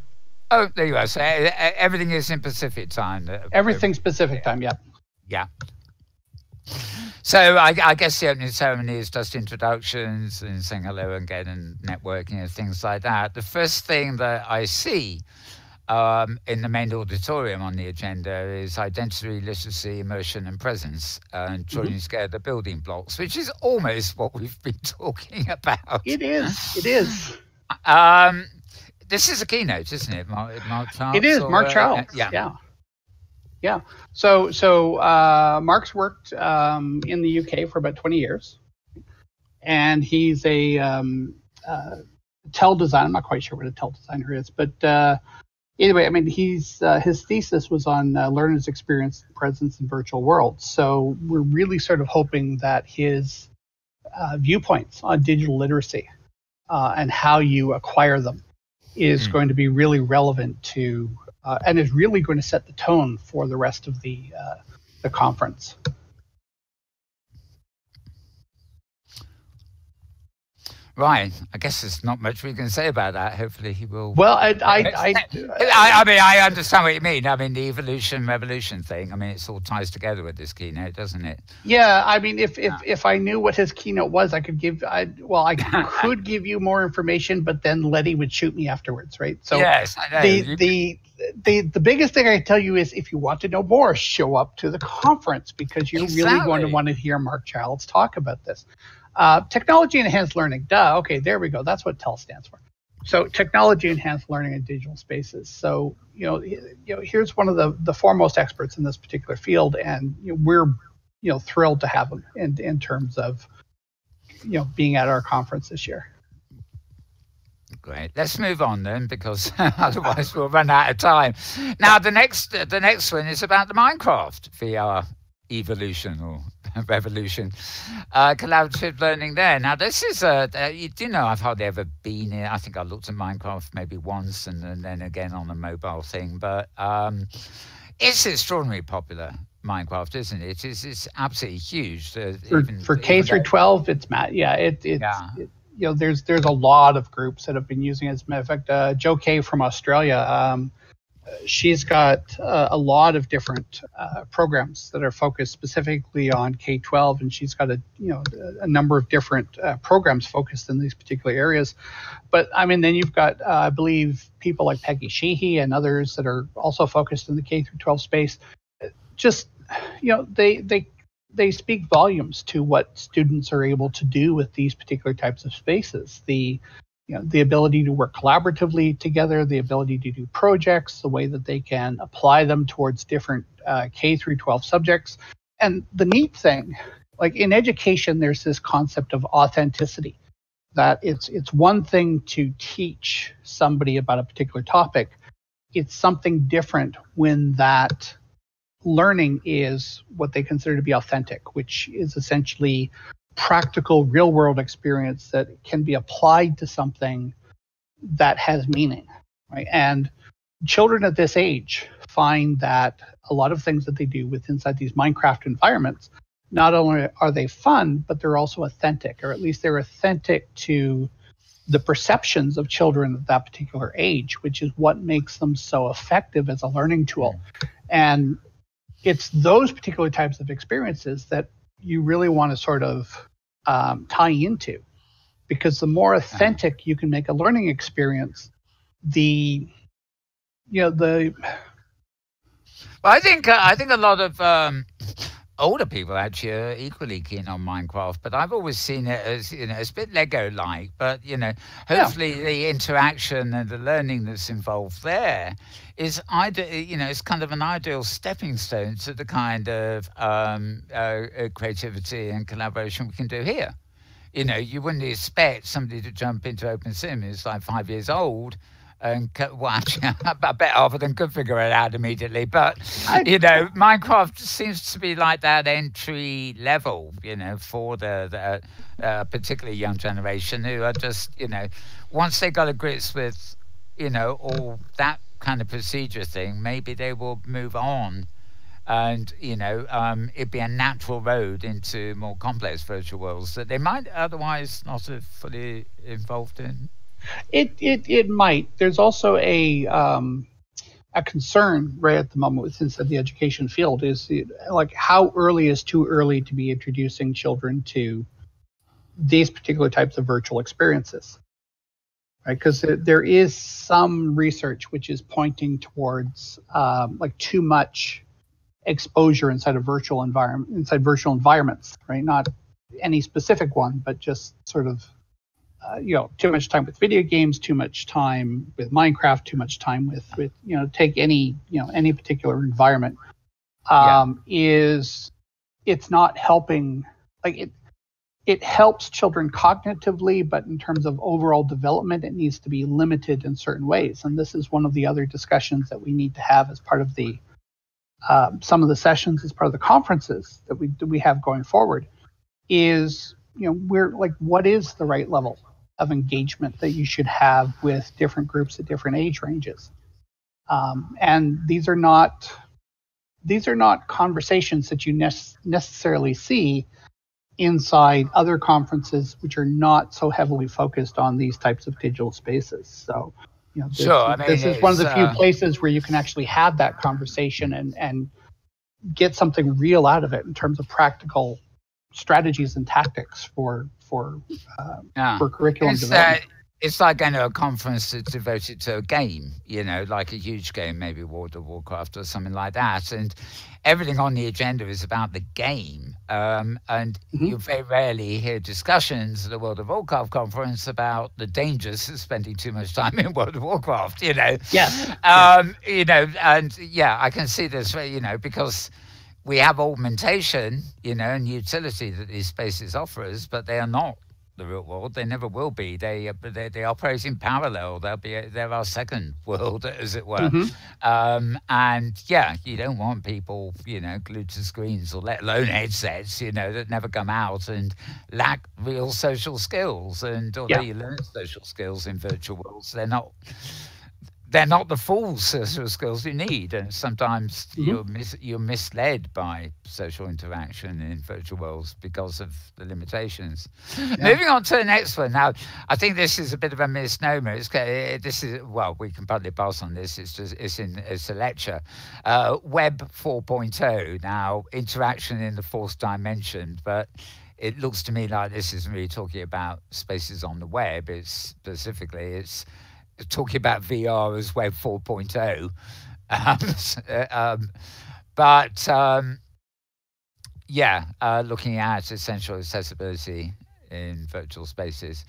Oh, there you are. So everything is in Pacific time. Everything's Pacific time, yeah. Yeah. So I guess the opening ceremony is just introductions and saying hello again and networking and things like that. The first thing that I see in the main auditorium on the agenda is identity, literacy, immersion, and presence, and joining together the building blocks, which is almost what we've been talking about. It is. It is. This is a keynote, isn't it, Mark Charles? It is, Mark Charles. Yeah. So Mark's worked in the UK for about 20 years, and he's a TEL designer. I'm not quite sure what a TEL designer is, but anyway, I mean, his thesis was on learners' experience, presence in virtual worlds. So we're really sort of hoping that his viewpoints on digital literacy and how you acquire them is going to be really relevant to, and is really going to set the tone for the rest of the conference. Right. I guess there's not much we can say about that. Hopefully he will. Well, I mean, I understand what you mean. I mean, the evolution, revolution thing. I mean, it all ties together with this keynote, doesn't it? Yeah. I mean, if I knew what his keynote was, I could could give you more information, but then Letty would shoot me afterwards, right? So yes, I know. The biggest thing I can tell you is if you want to know more, show up to the conference because you're really going to want to hear Mark Childs talk about this. Technology enhanced learning. Duh. Okay, there we go. That's what TEL stands for. So technology enhanced learning in digital spaces. So here's one of the foremost experts in this particular field, and we're thrilled to have him in terms of being at our conference this year. Great. Let's move on then, because otherwise we'll run out of time. Now the next one is about the Minecraft VR evolution or revolution, collaborative learning there. Now this is I've hardly ever been here. I think I looked at Minecraft maybe once and then again on a mobile thing, but it's extraordinarily popular, Minecraft, isn't it? It's absolutely huge. For K through 12, it's there's a lot of groups that have been using it. As a matter of fact, Joe Kay from Australia, she's got a lot of different programs that are focused specifically on K-12, and she's got a number of different programs focused in these particular areas. But I mean, then you've got I believe people like Peggy Sheehy and others that are also focused in the K through 12 space. Just they speak volumes to what students are able to do with these particular types of spaces. The ability to work collaboratively together, the ability to do projects, the way that they can apply them towards different K through 12 subjects. And the neat thing, like in education, there's this concept of authenticity, that it's one thing to teach somebody about a particular topic. It's something different when that learning is what they consider to be authentic, which is essentially practical real world experience that can be applied to something that has meaning, right? And children at this age find that a lot of things that they do inside these Minecraft environments, not only are they fun, but they're also authentic, or at least they're authentic to the perceptions of children at that particular age, which is what makes them so effective as a learning tool. And it's those particular types of experiences that you really want to sort of tie into, because the more authentic you can make a learning experience, the Well, I think a lot of older people actually are equally keen on Minecraft, but I've always seen it as, it's a bit Lego-like, but hopefully the interaction and the learning that's involved there is it's kind of an ideal stepping stone to the kind of creativity and collaboration we can do here. You wouldn't expect somebody to jump into OpenSim who's like 5 years old and actually, I bet half of them could figure it out immediately. But Minecraft seems to be like that entry level, for the particularly young generation who are just, once they got a grips with, all that kind of procedure thing, maybe they will move on. And it'd be a natural road into more complex virtual worlds that they might otherwise not have fully involved in. It might. There's also a concern right at the moment within the education field is like how early is too early to be introducing children to these particular types of virtual experiences, right? Because there is some research which is pointing towards like too much exposure inside virtual environments, right? Not any specific one, but just sort of too much time with video games, too much time with Minecraft, too much time with take any particular environment. It's not helping. Like it helps children cognitively, but in terms of overall development, it needs to be limited in certain ways. And this is one of the other discussions that we need to have as part of the some of the sessions as part of the conferences that we have going forward. Is we're like, what is the right level of engagement that you should have with different groups at different age ranges? And these are not conversations that you necessarily see inside other conferences, which are not so heavily focused on these types of digital spaces. So, this is one of the few places where you can actually have that conversation and get something real out of it in terms of practical strategies and tactics for curriculum development. It's like going to a conference that's devoted to a game, like a huge game, maybe World of Warcraft or something like that. And everything on the agenda is about the game. And you very rarely hear discussions at the World of Warcraft conference about the dangers of spending too much time in World of Warcraft, Yes. And I can see this, because we have augmentation, and utility that these spaces offer us, but they are not the real world. They never will be. They operate in parallel. They're our second world, as it were. And you don't want people, glued to screens, or let alone headsets, that never come out and lack real social skills. And although you learn social skills in virtual worlds, they're not the full social skills you need, and sometimes you're misled by social interaction in virtual worlds because of the limitations. Moving on to the next one. Now, I think this is a bit of a misnomer. We can probably pass on this. It's a lecture. Web 4.0. Now, interaction in the fourth dimension, but it looks to me like this isn't really talking about spaces on the web. It's talking about VR as Web 4.0. Looking at essential accessibility in virtual spaces.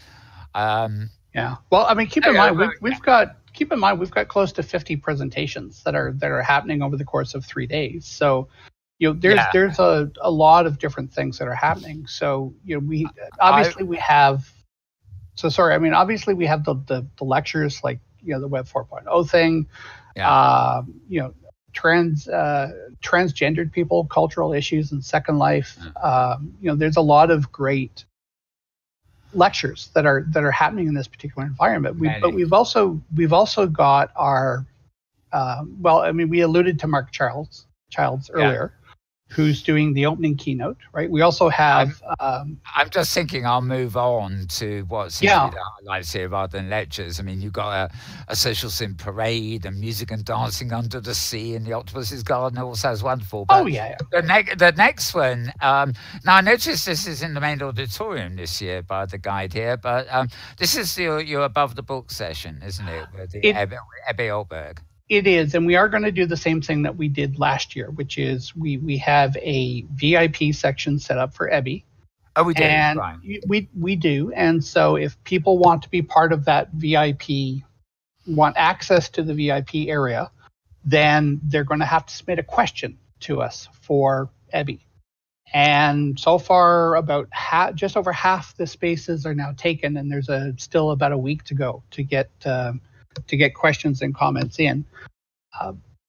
Well, I mean, keep in mind we've got close to 50 presentations that are happening over the course of 3 days. So, there's a lot of different things that are happening. So, we have. So sorry, I mean, obviously we have the lectures, like, the Web 4.0 thing, transgendered people, cultural issues and Second Life. There's a lot of great lectures that are happening in this particular environment. But we've also got our, we alluded to Mark Childs earlier. who's doing the opening keynote, right? We also have. I'm just thinking I'll move on to what seems to be the highlights here rather than lectures. I mean, you've got a social sim parade and music and dancing under the sea in the Octopus's Garden. It all sounds wonderful. But the next one, now I noticed this is in the main auditorium this year by the guide here, but this is your Above the Book session, isn't it? With the Ebbe Olberg. It is, and we are going to do the same thing that we did last year, which is we have a VIP section set up for Ebbe. Oh, we do. And right. we do. And so if people want to be part of that VIP, want access to the VIP area, then they're going to have to submit a question to us for Ebbe. And so far, about just over half the spaces are now taken, and there's still about a week to go to get questions and comments in.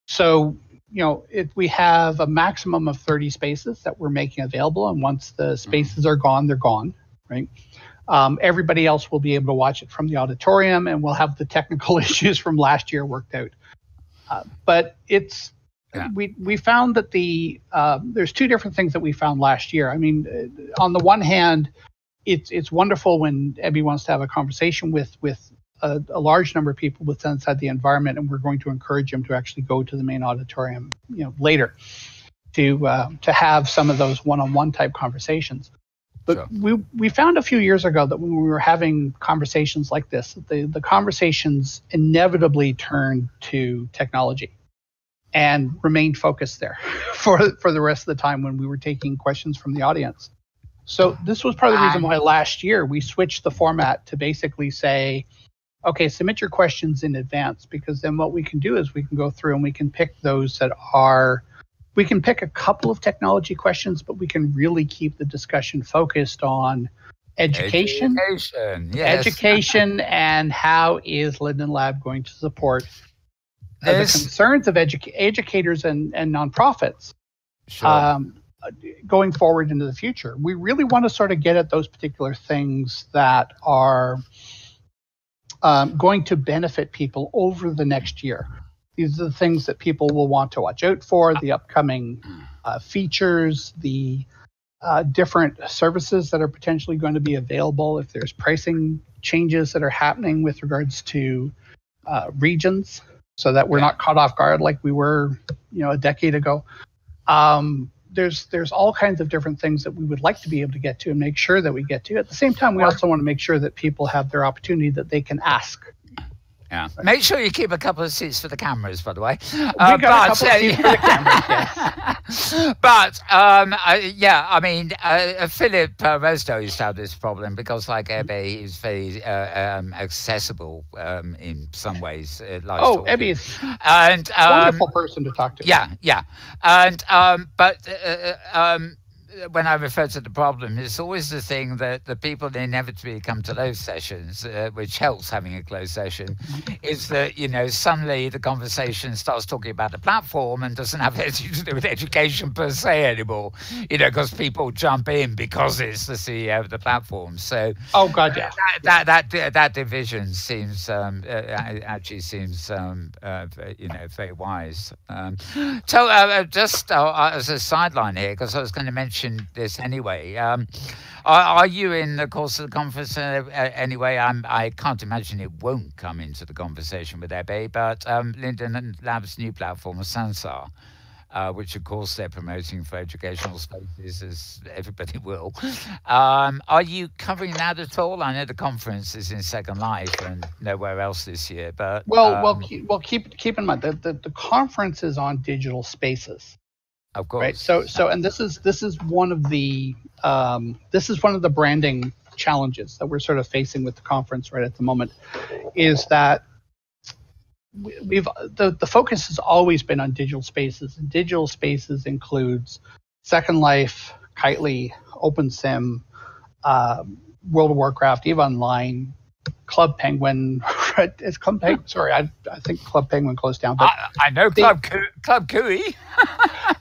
So, we have a maximum of 30 spaces that we're making available, and once the spaces are gone, they're gone, right? Everybody else will be able to watch it from the auditorium, and we'll have the technical issues from last year worked out. But we found that there's two different things that we found last year. I mean, on the one hand, it's wonderful when Ebbe wants to have a conversation with a large number of people within inside the environment, and we're going to encourage them to actually go to the main auditorium, later, to have some of those one-on-one type conversations. But we found a few years ago that when we were having conversations like this, the conversations inevitably turned to technology, and remained focused there for the rest of the time when we were taking questions from the audience. So this was part of the reason why last year we switched the format to basically say, okay, submit your questions in advance, because then what we can do is we can go through and we can pick those we can pick a couple of technology questions, but we can really keep the discussion focused on education, and how is Linden Lab going to support the concerns of educators and nonprofits going forward into the future. We really want to sort of get at those particular things that are going to benefit people over the next year. These are the things that people will want to watch out for, the upcoming features, the different services that are potentially going to be available, if there's pricing changes that are happening with regards to regions, so that we're not caught off guard like we were, a decade ago. There's all kinds of different things that we would like to be able to get to and make sure that we get to. At the same time, we also want to make sure that people have their opportunity that they can ask. Yeah. Make sure you keep a couple of seats for the cameras, by the way. We got a couple of seats for the cameras, yes. But, Philip Rostow used to have this problem because, like, Ebbe is very accessible in some ways. Ebbe is a wonderful person to talk to. Yeah. And, when I refer to the problem, it's always the thing that the people that inevitably come to those sessions, which helps having a closed session, is that, suddenly the conversation starts talking about the platform and doesn't have anything to do with education per se anymore, because people jump in because it's the CEO of the platform. So, that division seems very wise. So, just as a sideline here, because I was going to mention this anyway. Are you in the course of the conference anyway? I can't imagine it won't come into the conversation with Ebbe, but Linden Lab's new platform, Sansar, which of course they're promoting for educational spaces, as everybody will. Are you covering that at all? I know the conference is in Second Life and nowhere else this year, but keep in mind that the conference is on digital spaces. Of course. Right. So, and this is one of the branding challenges that we're sort of facing with the conference right at the moment, is that the focus has always been on digital spaces, and digital spaces includes Second Life, Kitely, OpenSim, World of Warcraft, EVE Online, Club Penguin. It's Club Penguin. Sorry, I think Club Penguin closed down. But I know Club Cooey.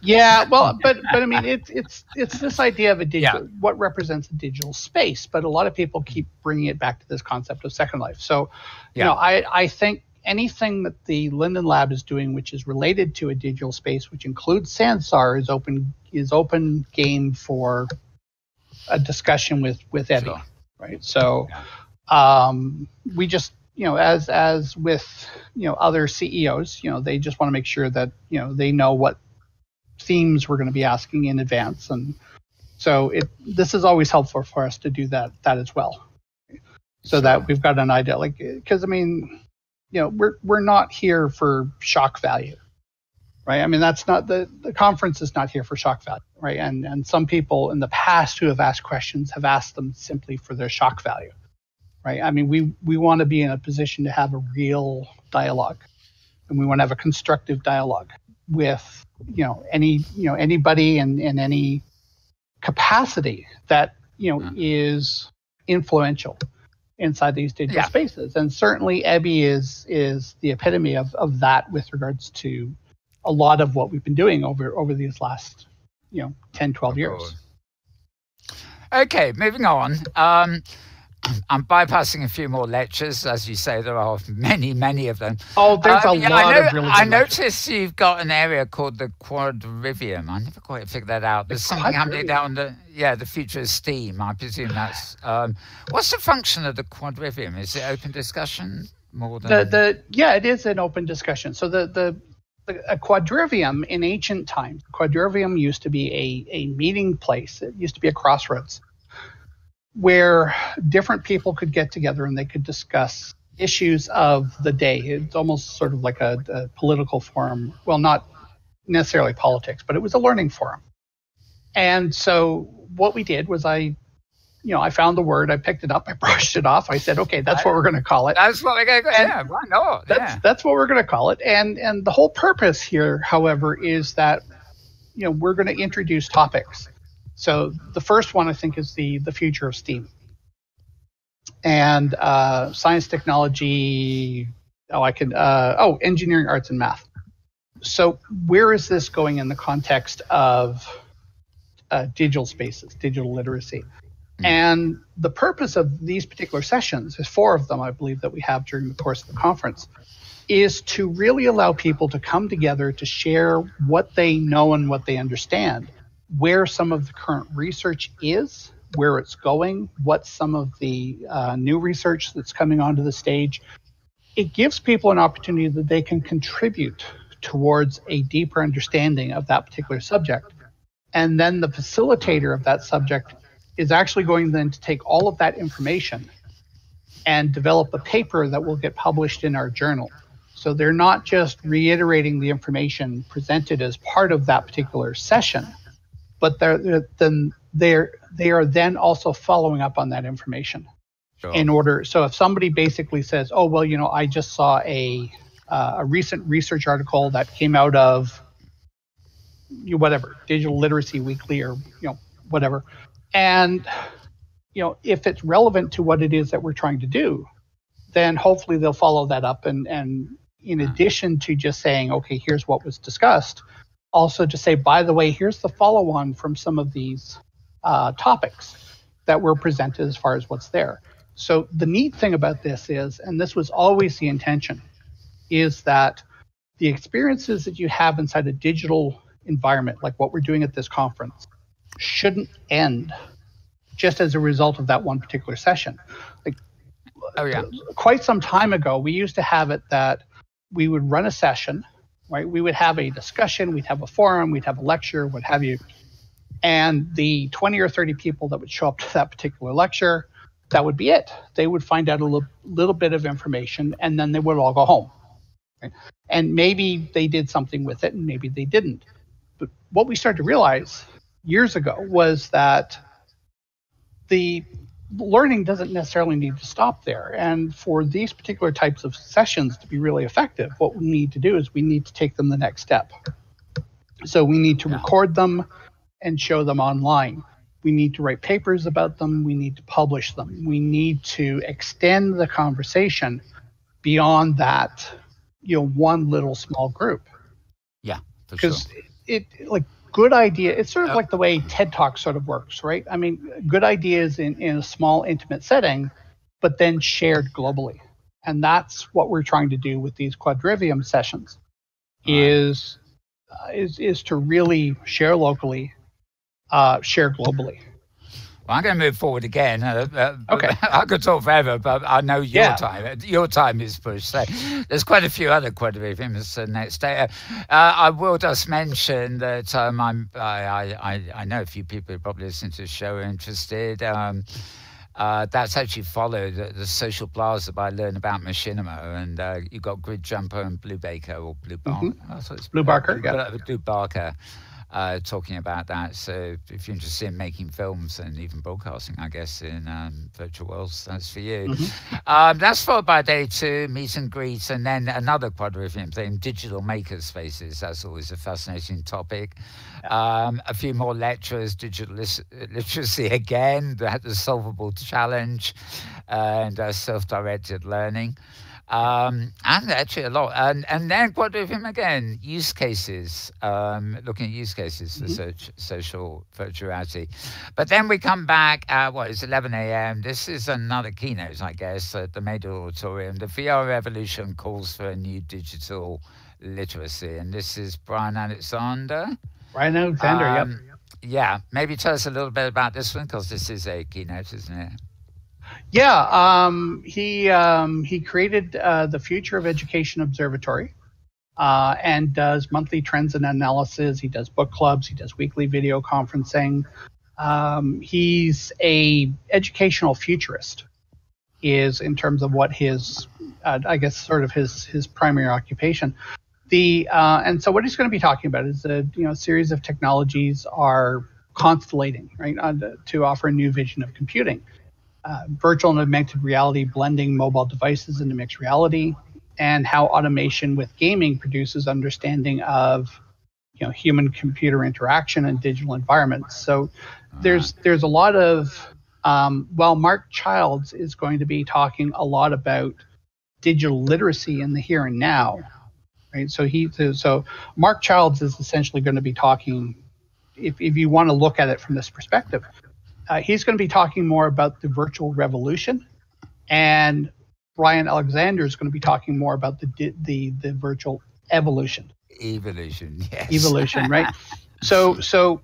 Yeah, well, but I mean, it's this idea of a digital, what represents a digital space. But a lot of people keep bringing it back to this concept of Second Life. So, I think anything that the Linden Lab is doing, which is related to a digital space, which includes Sansar, is open is open game for a discussion with Eddie, Sure. right? So we just, as with, other CEOs, they just want to make sure that, they know what themes we're going to be asking in advance. And so this is always helpful for us to do that as well. So Sure. that we've got an idea, like, because we're not here for shock value, right? I mean, that's not the conference is not here for shock value, right? And some people in the past who have asked questions have asked them simply for their shock value, right? I mean, we want to be in a position to have a real dialogue, and we want to have a constructive dialogue with anybody in any capacity that is influential inside these digital spaces. And certainly Ebby is the epitome of that with regards to a lot of what we've been doing over these last 10, 12 years. Okay, moving on. I'm bypassing a few more lectures. As you say, there are many of them. Oh, there's a lot of really good I noticed you've got an area called the quadrivium. I never quite figured that out. There's something happening down the future of STEAM. I presume that's... what's the function of the quadrivium? Is it open discussion more than... it is an open discussion. So a quadrivium in ancient times, quadrivium used to be a meeting place. It used to be a crossroads where different people could get together and they could discuss issues of the day. It's almost sort of like a political forum. Well, not necessarily politics, but it was a learning forum. And so what we did was I found the word, I picked it up, I brushed it off. I said, okay, that's what we're going to call it. That's what we're going to call it. Yeah, why not? That's what we're going to call it. And the whole purpose here, however, is that, we're going to introduce topics. So the first one, I think, is the future of STEAM. And science, technology, engineering, arts, and math. So where is this going in the context of digital spaces, digital literacy? And the purpose of these particular sessions, there's 4 of them, I believe, that we have during the course of the conference, is to really allow people to come together to share what they know and what they understand, where some of the current research is, where it's going, what some of the new research that's coming onto the stage. It gives people an opportunity that they can contribute towards a deeper understanding of that particular subject. And then the facilitator of that subject is actually going then to take all of that information and develop a paper that will get published in our journal. So they're not just reiterating the information presented as part of that particular session, but they are then also following up on that information. Sure. So if somebody basically says, oh, well, I just saw a recent research article that came out of whatever, Digital Literacy Weekly or whatever, and if it's relevant to what it is that we're trying to do, then hopefully they'll follow that up and in addition to just saying, okay, here's what was discussed, also to say, by the way, here's the follow-on from some of these topics that were presented as far as what's there. So the neat thing about this is, and this was always the intention, is that the experiences that you have inside a digital environment, like what we're doing at this conference, shouldn't end just as a result of that one particular session. Quite some time ago, we used to have it that we would run a session, right? We would have a discussion, we'd have a forum, we'd have a lecture, what have you. And the 20 or 30 people that would show up to that particular lecture, that would be it. They would find out a little bit of information, and then they would all go home. Right? And maybe they did something with it, and maybe they didn't. But what we started to realize years ago was that the learning doesn't necessarily need to stop there. And for these particular types of sessions to be really effective, what we need to do is we need to take them the next step. So we need to record them and show them online. We need to write papers about them. We need to publish them. We need to extend the conversation beyond that, one little small group. Yeah, for sure. Because good idea, it's sort of like the way TED Talk sort of works, right? I mean, good ideas in a small, intimate setting, but then shared globally. And that's what we're trying to do with these quadrivium sessions, is to really share locally, share globally. Well, I'm going to move forward again. Okay. I could talk forever, but I know your Yeah. time. Your time is pushed. So there's quite a few other quadriviums next day. I will just mention that I know a few people who probably listen to the show are interested. That's actually followed the Social Plaza by Learn About Machinima, and you got Grid Jumper and Blue Baker or Blue Barker. Mm-hmm. Blue Barker, Blue Barker. Talking about that. So if you're interested in making films and even broadcasting, I guess, in virtual worlds, that's for you. Mm-hmm. That's followed by day 2, meet and greet, and then another quadrivium thing, digital maker spaces. That's always a fascinating topic. A few more lectures, digital literacy again, the solvable challenge, and self-directed learning. And actually a lot, and then quadrivium again, use cases, looking at use cases for social virtual reality. But then we come back at it's 11 a.m. This is another keynote, I guess, at the Maida Auditorium. The VR revolution calls for a new digital literacy, and this is Brian Alexander. Brian Alexander, yep. Yeah, maybe tell us a little bit about this one, because this is a keynote, isn't it? Yeah, he created the Future of Education Observatory and does monthly trends and analysis. He does book clubs. He does weekly video conferencing. He's a educational futurist, is in terms of what his, I guess, sort of his primary occupation. And so what he's going to be talking about is a series of technologies are constellating, right, to offer a new vision of computing. Virtual and augmented reality blending mobile devices into mixed reality, and how automation with gaming produces understanding of human-computer interaction and digital environments. So there's a lot of while Mark Childs is going to be talking a lot about digital literacy in the here and now, right? So Mark Childs is essentially going to be talking, if you want to look at it from this perspective. He's going to be talking more about the virtual revolution, and Brian Alexander is going to be talking more about the virtual evolution. Evolution, yes. Evolution, right? So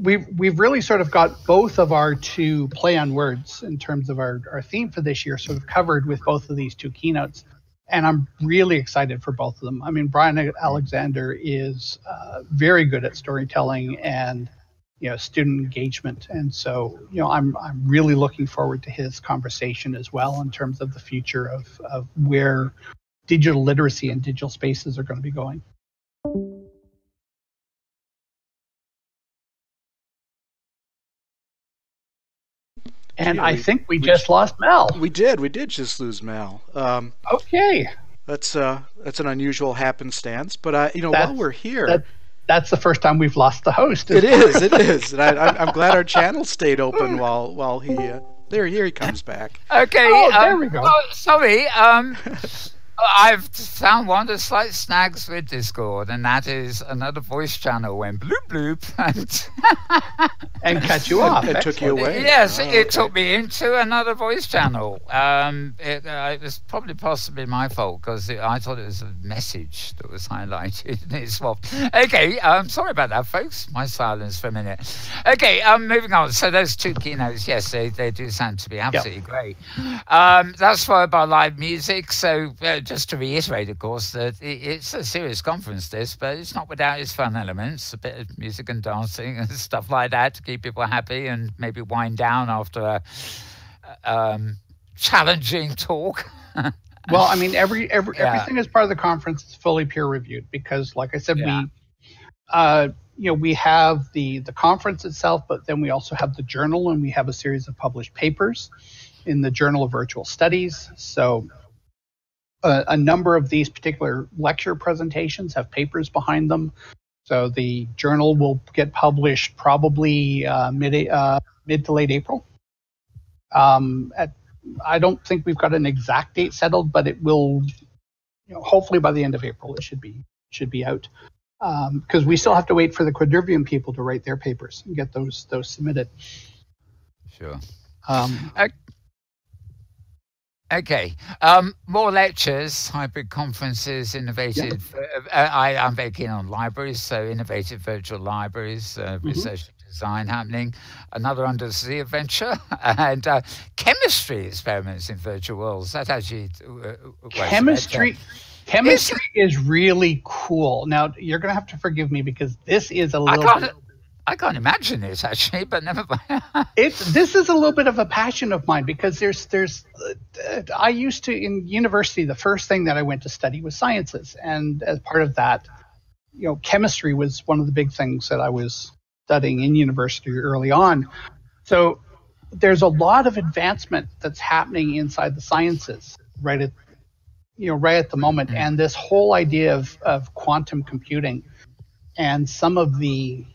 we've really sort of got both of our two play on words in terms of our theme for this year sort of covered with both of these two keynotes, and I'm really excited for both of them. I mean, Brian Alexander is very good at storytelling and student engagement, and so I'm really looking forward to his conversation as well in terms of the future of where digital literacy and digital spaces are going to be going. And I think we just lost Mel. We did just lose Mel. Okay. That's an unusual happenstance, but while we're here, that's the first time we've lost the host. It is, and I'm glad our channel stayed open while he. Here he comes back. Okay. There we go. Oh, sorry. I've found one of the slight snags with Discord, and that is another voice channel went bloop bloop and cut you off. It took you away. Yes, it took me into another voice channel. It was probably possibly my fault, because I thought it was a message that was highlighted and it swapped. Okay, sorry about that, folks. My silence for a minute. Okay, moving on. So those two keynotes, yes, they do sound to be absolutely great. That's followed by live music. So just to reiterate, of course, that it's a serious conference, but it's not without its fun elements, a bit of music and dancing and stuff like that to keep people happy and maybe wind down after a challenging talk. Well, I mean, everything as part of the conference is fully peer reviewed, because, like I said, we have the conference itself, but then we also have the journal, and we have a series of published papers in the Journal of Virtual Studies. So a number of these particular lecture presentations have papers behind them. So the journal will get published probably mid to late April. I don't think we've got an exact date settled, but it will, hopefully by the end of April it should be out. Because we still have to wait for the quadrivium people to write their papers and get those submitted. Sure. Okay. More lectures, hybrid conferences, Yeah. innovative. I'm very keen on libraries, so innovative virtual libraries, Hmm. research and design happening. Another undersea adventure and chemistry experiments in virtual worlds. That actually, well, it's a lecture. Chemistry. It's Chemistry is really cool. Now you're going to have to forgive me because this is a I little bit. can't I can't imagine it actually, but never mind. This is a little bit of a passion of mine because I used to in university the first thing that I went to study was sciences, and as part of that, chemistry was one of the big things that I was studying in university early on. So there's a lot of advancement that's happening inside the sciences right at the moment, Mm. and this whole idea of quantum computing and some of the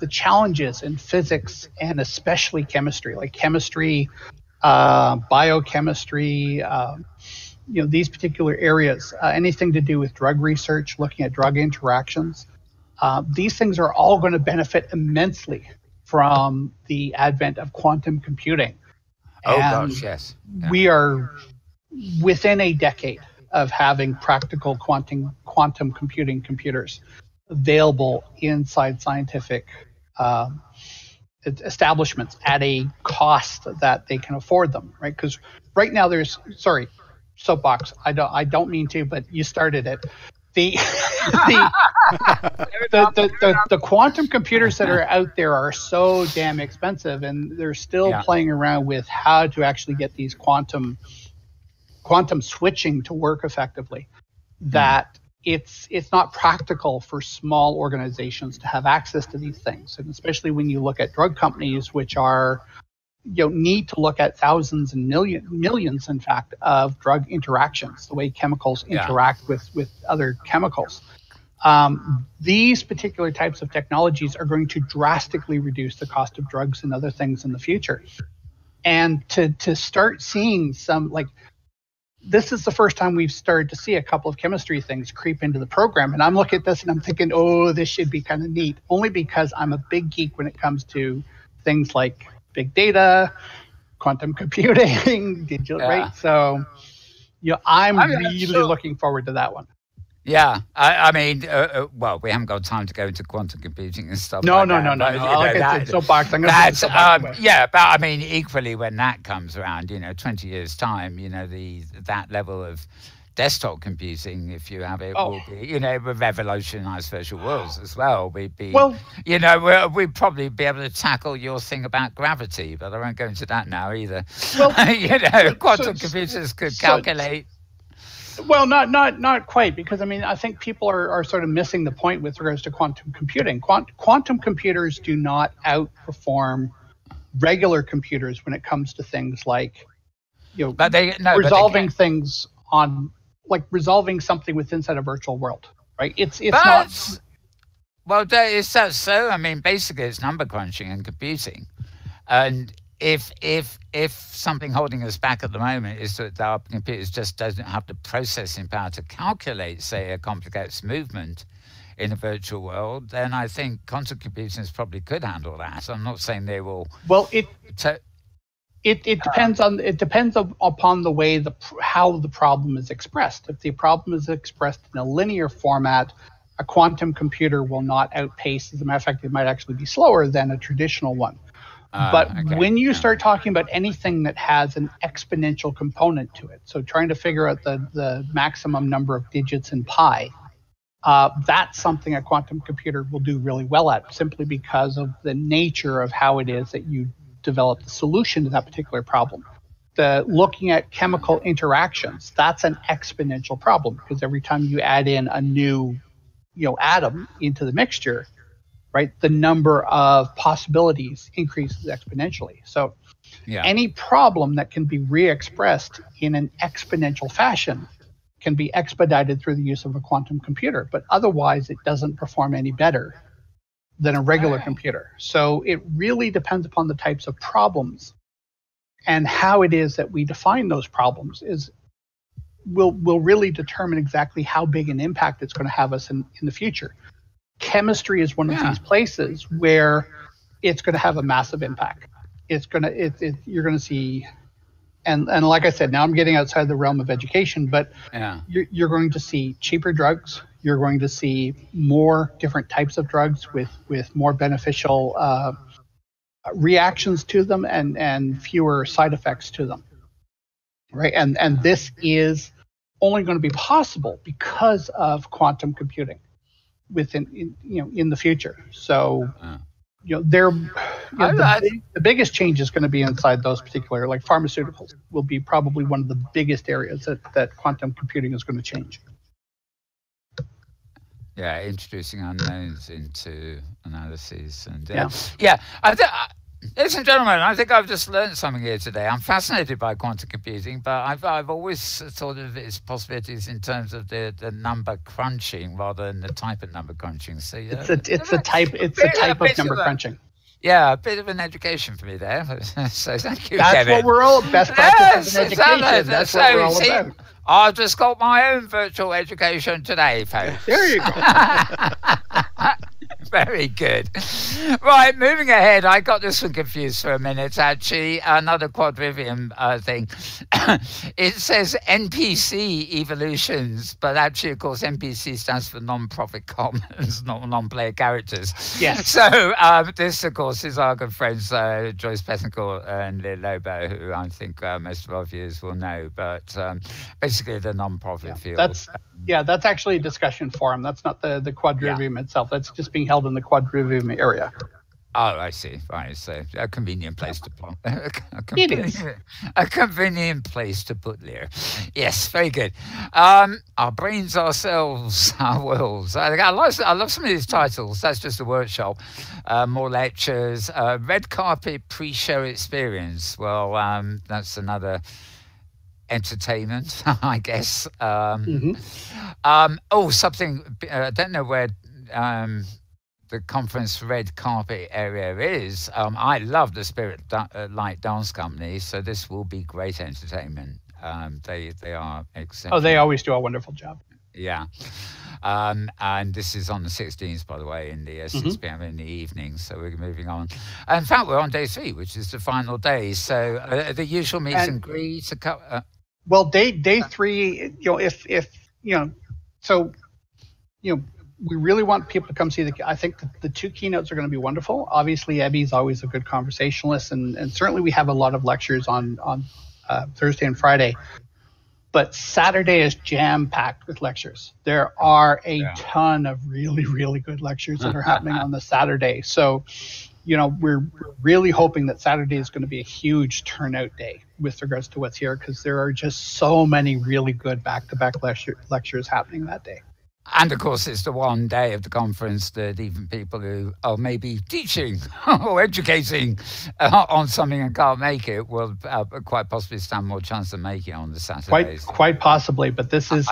challenges in physics and especially chemistry, like chemistry, biochemistry, these particular areas, anything to do with drug research, looking at drug interactions. These things are all going to benefit immensely from the advent of quantum computing. Oh And gosh, yes. Yeah. we are within a decade of having practical quantum computing computers available inside scientific um, establishments at a cost that they can afford them, right? Because right now there's sorry, soapbox. I don't mean to, but you started it. The the the quantum computers that are out there are so damn expensive, and they're still Yeah. playing around with how to actually get these quantum switching to work effectively, Mm. that it's not practical for small organizations to have access to these things, and especially when you look at drug companies, which are need to look at thousands and millions, in fact, of drug interactions, the way chemicals Yeah. interact with other chemicals. These particular types of technologies are going to drastically reduce the cost of drugs and other things in the future. And to start seeing some, like, this is the first time we've started to see a couple of chemistry things creep into the program. And I'm looking at this and I'm thinking, oh, this should be kind of neat, only because I'm a big geek when it comes to things like big data, quantum computing, digital, Yeah. right? So, I I'm mean, really sure. looking forward to that one. Yeah, I mean, well, we haven't got time to go into quantum computing and stuff No, like no, no, that, no, but no. you know Like I said, that soapbox. I'm going to put the that's soapbox away. yeah, but I mean, equally when that comes around, 20 years time, that level of desktop computing, if you have it, Oh, will be, revolutionize virtual worlds as well. We'd be, well, we'd probably be able to tackle your thing about gravity, but I won't go into that now either. well, so, Quantum computers could so, calculate. well, not quite, because I mean, I think people are sort of missing the point with regards to quantum computing. Quantum computers do not outperform regular computers when it comes to things like, you know, But they no, but they resolving can. things on, like, resolving something with inside a virtual world, right? It's not. But well, is that so? I mean, basically, it's number crunching and computing. And if something holding us back at the moment is that our computers just doesn't have the processing power to calculate, say, a complex movement in a virtual world, then I think quantum computers probably could handle that. I'm not saying they will. Well, To, it depends upon the way how the problem is expressed. If the problem is expressed in a linear format, a quantum computer will not outpace. As a matter of fact, it might actually be slower than a traditional one. But okay. when you Yeah. start talking about anything that has an exponential component to it, so trying to figure out the maximum number of digits in pi, that's something a quantum computer will do really well at, simply because of the nature of how it is that you develop the solution to that particular problem. Looking at chemical interactions, that's an exponential problem, because every time you add in a new atom into the mixture, right, the number of possibilities increases exponentially. So Yeah. any problem that can be re-expressed in an exponential fashion can be expedited through the use of a quantum computer, but otherwise it doesn't perform any better than a regular Right. computer. So it really depends upon the types of problems, and how it is that we define those problems will really determine exactly how big an impact it's going to have us in the future. Chemistry is one of Yeah. these places where it's going to have a massive impact. You're going to see And like I said, now I'm getting outside the realm of education, but Yeah. you're going to see cheaper drugs. You're going to see more different types of drugs with more beneficial reactions to them and fewer side effects to them, right? And this is only going to be possible because of quantum computing in the future. So the biggest change is going to be inside those particular, like pharmaceuticals will be probably one of the biggest areas that quantum computing is going to change. Yeah, introducing unknowns into analyses. And yeah. ladies and gentlemen, I think I've just learned something here today. I'm fascinated by quantum computing, but I've always thought of its possibilities in terms of the number crunching rather than the type of number crunching. So it's a type of number crunching. Yeah, a bit of an education for me there. So thank you, That's Kevin. what we're all best practices in education. That's what we're all about. I've just got my own virtual education today, folks. There you go. Very good. Right, moving ahead. I got this one confused for a minute, actually. Another quadrivium thing. It says NPC evolutions, but actually, of course, NPC stands for non-profit commons, not non-player characters. Yes. So this, of course, is our good friends Joyce Pettencourt and Lil Lobo, who I think most of our viewers will know. But basically, the non-profit field. That's actually a discussion forum. That's not the quadrivium itself. That's just being held in the quadrivium area. Oh, I see. Right, so a convenient place to put. It is a convenient place to put there. Yes, very good. Our brains, ourselves, our wills. I love some of these titles. That's just a workshop. More lectures. Red carpet pre-show experience. Well, that's another entertainment, I guess. Something. I don't know where. The conference red carpet area is. I love the Spirit Light Dance Company, so this will be great entertainment. They are excellent. Oh, they always do a wonderful job. Yeah. And this is on the 16th, by the way, in the 6 p.m. in the evening. So we're moving on. In fact, we're on day 3, which is the final day. So the usual meet and greet. Well, day 3, we really want people to come see I think the 2 keynotes are going to be wonderful. Obviously, Ebby's always a good conversationalist, and certainly we have a lot of lectures on Thursday and Friday. But Saturday is jam-packed with lectures. There are a ton of really, really good lectures that are happening on the Saturday. So, we're really hoping that Saturday is going to be a huge turnout day with regards to what's here, because there are just so many really good back-to-back lectures happening that day. And of course, it's the one day of the conference that even people who are maybe teaching or educating on something and can't make it will quite possibly stand more chance of making it on the Saturdays. Quite possibly, but this is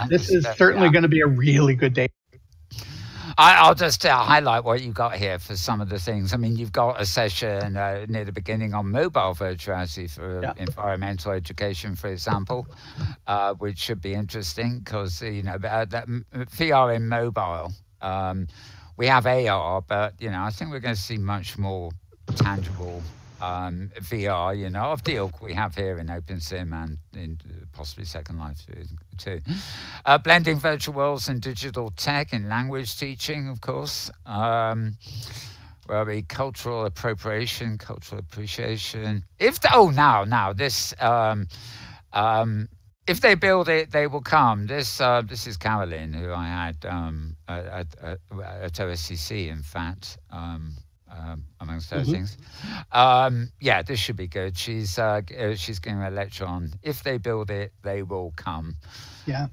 certainly going to be a really good day. I'll just highlight what you've got here for some of the things. I mean, you've got a session near the beginning on mobile virtuality for environmental education, for example, which should be interesting because, VR in mobile, we have AR, but, I think we're going to see much more tangible VR, of the ilk we have here in OpenSim and in possibly Second Life too. Blending virtual worlds and digital tech in language teaching, of course. Where we cultural appropriation, cultural appreciation. If they build it, they will come. This is Carolyn, who I had at OSCC, in fact. Amongst other things. This should be good. She's giving a lecture on if they build it, they will come. Yeah.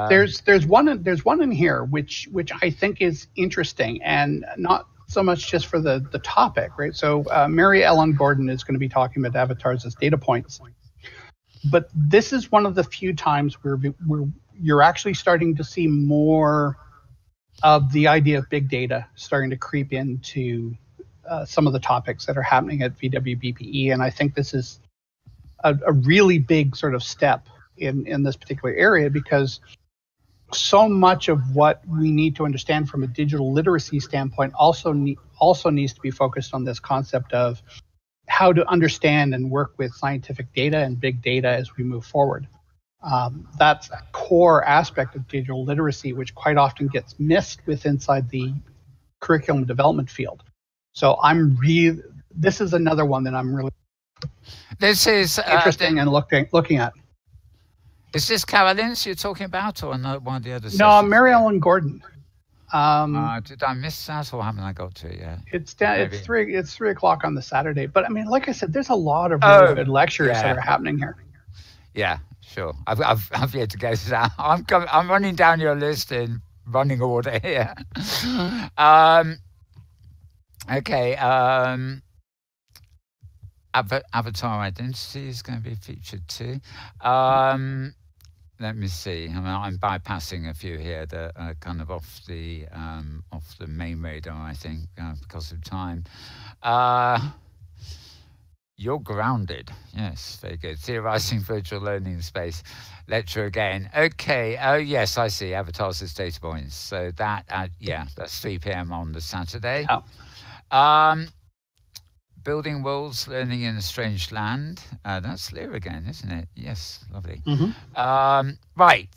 There's one in here which I think is interesting, and not so much just for the topic, right? So Mary Ellen Gordon is going to be talking about avatars as data points. But this is one of the few times where you're actually starting to see more of the idea of big data starting to creep into some of the topics that are happening at VWBPE, and I think this is a really big sort of step in this particular area, because so much of what we need to understand from a digital literacy standpoint also needs to be focused on this concept of how to understand and work with scientific data and big data as we move forward. That's a core aspect of digital literacy, which quite often gets missed inside the curriculum development field. So this is another one that I'm really interesting and looking at. Is this Carolyn's you're talking about, or one of the other sessions? No, Mary Ellen Gordon. Did I miss that, or haven't I got to it yet? It's 3:00 on the Saturday. But I mean, like I said, there's a lot of really good lectures that are happening here. Yeah, sure. I've yet to go to that. I'm running down your list in running order here. Okay. Avatar identity is going to be featured too. Let me see. I'm bypassing a few here that are kind of off the main radar, I think, because of time. You're grounded. Yes, very good. Theorizing virtual learning space. Lecture again. Okay. Oh, yes, I see. Avatars as data points. So that, that's 3 p.m. on the Saturday. Oh. Building worlds, learning in a strange land. That's Lear again, isn't it? Yes, lovely. Mm-hmm. Right,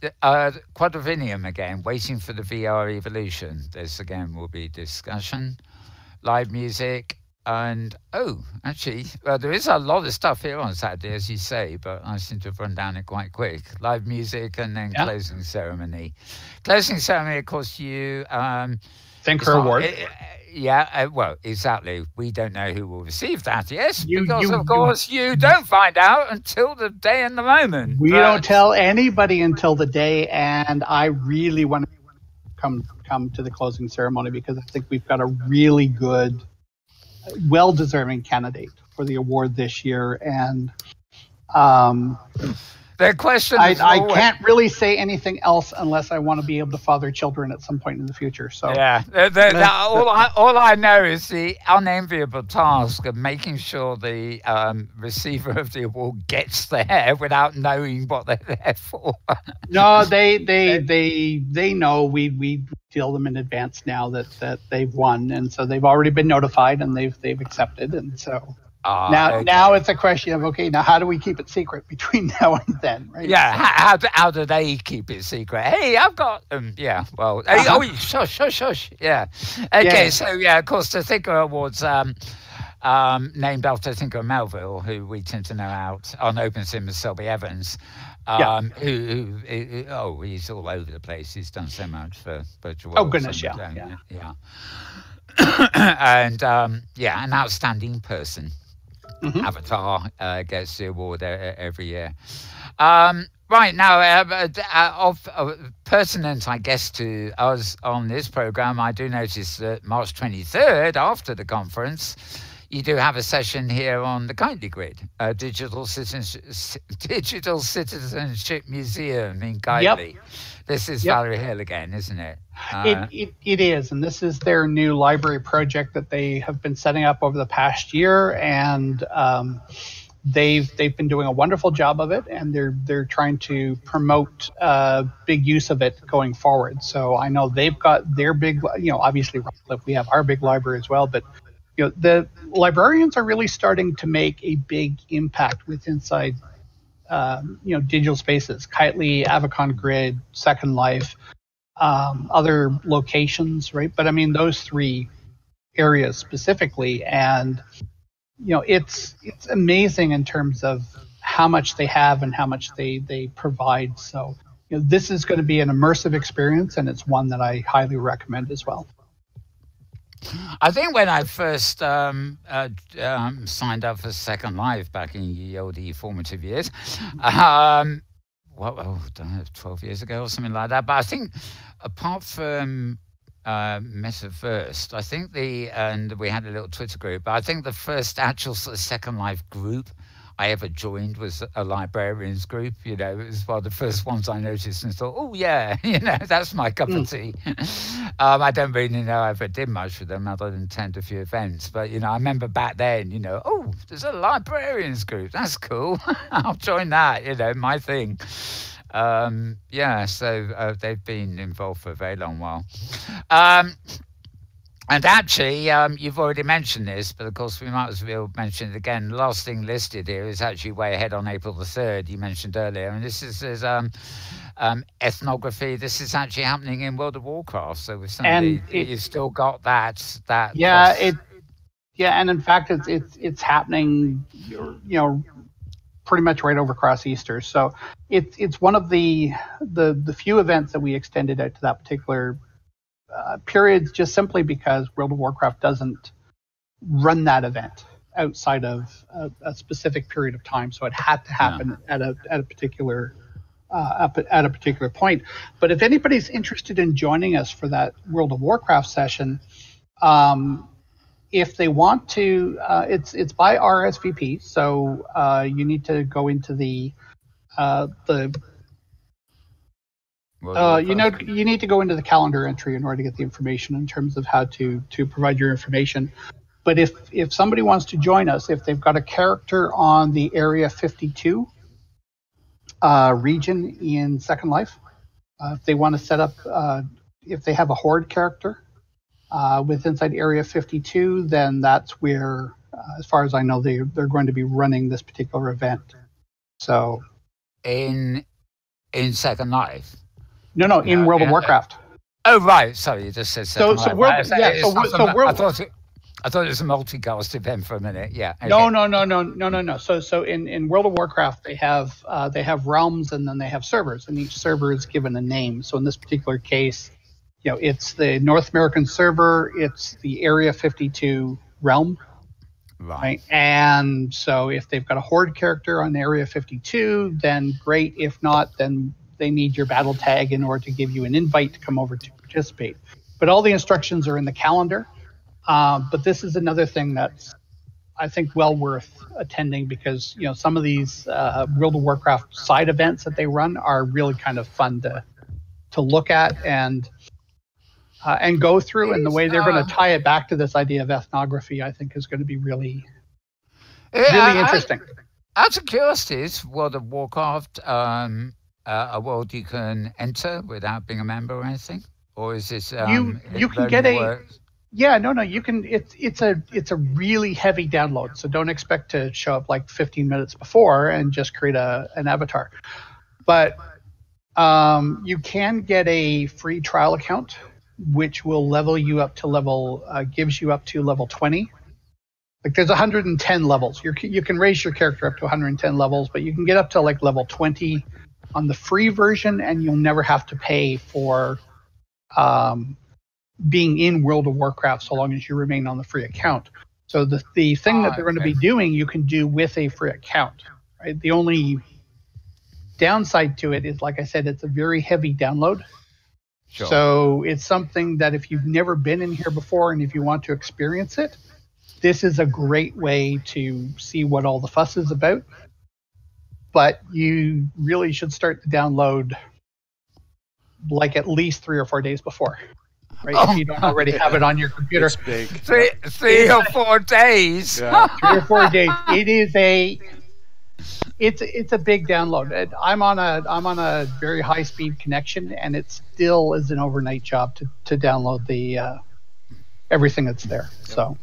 Quadrivium again, waiting for the VR evolution. This again will be discussion, live music, and actually, there is a lot of stuff here on Saturday, as you say, but I seem to have run down it quite quick. Live music and then closing ceremony. Closing ceremony, of course, you think her award. Well, exactly. We don't know who will receive that, yes, because of course you don't find out until the day and the moment. We don't tell anybody until the day, and I really want to come to the closing ceremony because I think we've got a really good, well-deserving candidate for the award this year, and the question I can't really say anything else unless I want to be able to father children at some point in the future. So all I know is the unenviable task of making sure the receiver of the award gets there without knowing what they're there for. No, they know. We tell them in advance now that they've won, and so they've already been notified and they've accepted, and so. Now it's a question of, okay, now how do we keep it secret between now and then, right? Yeah, how do they keep it secret? Hey, I've got them. Yeah, well, shush. Yeah. Okay, so of course the Thinker Awards named after Thinker Melville, who we tend to know out on OpenSim as Selby Evans. Who he's all over the place. He's done so much for virtual worlds. Oh goodness, yeah. And an outstanding person. Mm-hmm. Avatar gets the award every year. Right now, pertinent, I guess, to us on this program, I do notice that March 23rd, after the conference, you do have a session here on the Kitely Grid, Digital Citizenship Museum in Kitely. Yep. This is Valerie Hill again, isn't it? It is, and this is their new library project that they have been setting up over the past year, and they've been doing a wonderful job of it, and they're trying to promote big use of it going forward. So I know they've got their big, obviously we have our big library as well, but the librarians are really starting to make a big impact with inside digital spaces, Kitely, Avicon Grid, Second Life, other locations, right? But I mean, those 3 areas specifically, and it's amazing in terms of how much they have and how much they provide. So this is going to be an immersive experience, and it's one that I highly recommend as well. I think when I first signed up for Second Life back in the old formative years, 12 years ago or something like that. But I think apart from Metaverse, I think and we had a little Twitter group, but I think the first actual sort of Second Life group I ever joined was a librarians group. It was one of the first ones I noticed and thought, oh yeah, that's my cup of tea. I don't really know if I did much with them other than attend a few events, but I remember back then, there's a librarians group, that's cool. I'll join that, my thing. So they've been involved for a very long while. And actually, you've already mentioned this, but of course we might as well mention it again. The last thing listed here is actually way ahead on April the 3rd, you mentioned earlier. And this is ethnography. This is actually happening in World of Warcraft. So with somebody, you've still got that. Yeah, and in fact, it's happening, pretty much right over across Easter. So it's one of the few events that we extended out to that particular periods, just simply because World of Warcraft doesn't run that event outside of a specific period of time, so it had to happen at a particular point. But if anybody's interested in joining us for that World of Warcraft session, if they want to, it's by RSVP, so you need to go into you need to go into the calendar entry in order to get the information in terms of how to provide your information. But if somebody wants to join us, if they've got a character on the Area 52 region in Second Life, if they want to set up, if they have a Horde character with inside Area 52, then that's where, as far as I know, they're going to be running this particular event. So in Second Life. No, in World of Warcraft. Oh, right. Sorry, you just said Second Life. I thought it was a multicast event for a minute. Yeah. Okay. No. So in World of Warcraft, they have realms and then they have servers, and each server is given a name. So in this particular case, it's the North American server, it's the Area 52 realm. Right. And so if they've got a Horde character on Area 52, then great. If not, then they need your battle tag in order to give you an invite to come over to participate. But all the instructions are in the calendar. But this is another thing that's, I think, well worth attending, because some of these World of Warcraft side events that they run are really kind of fun to look at and go through. And the way they're going to tie it back to this idea of ethnography, I think, is going to be really interesting. Out of curiosity, is World of Warcraft a world you can enter without being a member or anything, or is this you can get you can. It's a really heavy download, so don't expect to show up like 15 minutes before and just create an avatar. But you can get a free trial account, which will level you up to gives you up to level 20. Like there's 110 levels. You can raise your character up to 110 levels, but you can get up to like level 20 on the free version, and you'll never have to pay for being in World of Warcraft so long as you remain on the free account. So the thing that they're going to be doing, you can do with a free account. Right? The only downside to it is, like I said, it's a very heavy download. Sure. So it's something that if you've never been in here before and if you want to experience it, this is a great way to see what all the fuss is about. But you really should start the download like at least 3 or 4 days before. Right? If you don't already have it on your computer. It's big. Three or 4 days. Yeah. 3 or 4 days. It's a big download. I'm on a very high speed connection, and it still is an overnight job to download the everything that's there. So.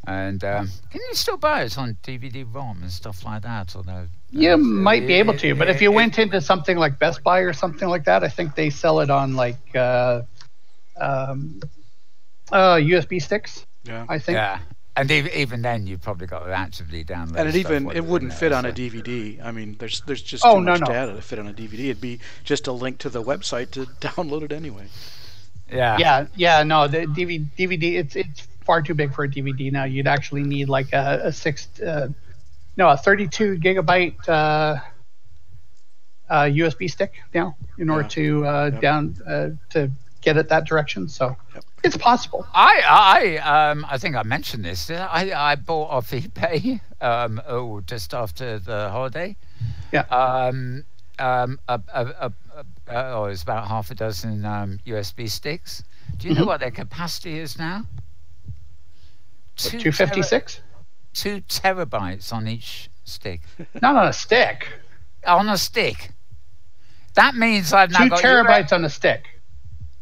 And can you still buy it on DVD-ROM and stuff like that? Although you might be able to, but if you went into something like Best Buy or something like that, I think they sell it on like USB sticks. Yeah, I think. Yeah, and even then, you've probably got to actively download. And it wouldn't fit on a DVD. I mean, there's just too much data to fit on a DVD. It'd be just a link to the website to download it anyway. Yeah. No, the DVD. It's far too big for a DVD now. You'd actually need like a 32 gigabyte USB stick now in order to get it that direction. So it's possible. I think I mentioned this. I bought off eBay just after the holiday. Yeah. It's about half a dozen USB sticks. Do you know what their capacity is now? 256? 2 terabytes on each stick. Not on a stick. On a stick. That means I've now 2 got terabytes on a stick.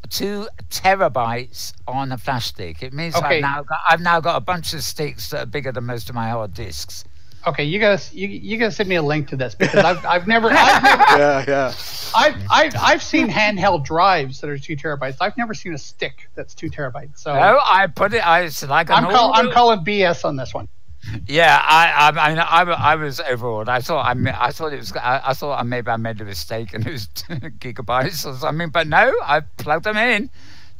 terabytes on a flash stick. It means I've now got a bunch of sticks that are bigger than most of my hard disks. Okay, you gotta send me a link to this, because I've never yeah. I've seen handheld drives that are 2 terabytes. I've never seen a stick that's 2 terabytes. So no, I put it. It's like I'm calling BS on this one. Yeah, I was overawed. I thought maybe I made a mistake and it was gigabytes or something. But no, I plugged them in,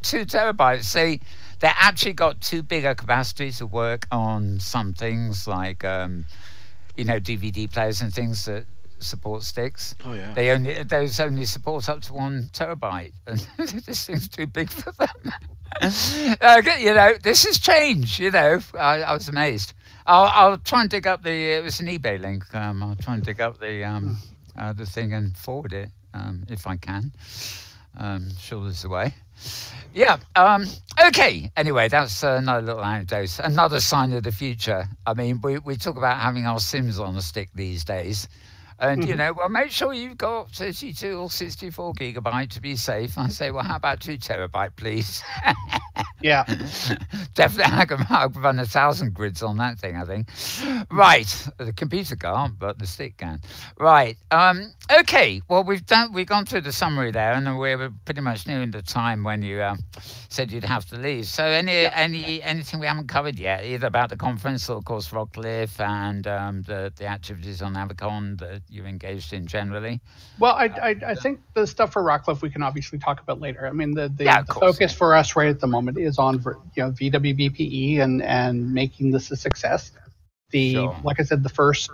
2 terabytes. See, they actually got too big a capacity to work on some things like DVD players and things that support sticks. Oh yeah. Those only support up to 1 terabyte, and this thing's too big for them. This has changed. I was amazed. I'll try and dig up it was an eBay link. I'll try and dig up the thing and forward it if I can. Sure, there's a way. Yeah. Okay. Anyway, that's another little anecdote. Another sign of the future. I mean, we talk about having our Sims on a stick these days. And, well, make sure you've got 32 or 64 gigabyte to be safe. I say, well, how about 2 terabyte, please? Yeah. Definitely, I can run 1,000 grids on that thing, I think. Right. The computer can't, but the stick can. Right. Okay. Well, we've gone through the summary there, and we're pretty much nearing the time when you said you'd have to leave. So anything we haven't covered yet, either about the conference or, of course, Rockcliffe and the activities on Avicon that you're engaged in generally? Well, I think the stuff for Rockcliffe we can obviously talk about later. I mean, the focus for us right at the moment is on VWBPE and making this a success. Like I said, the first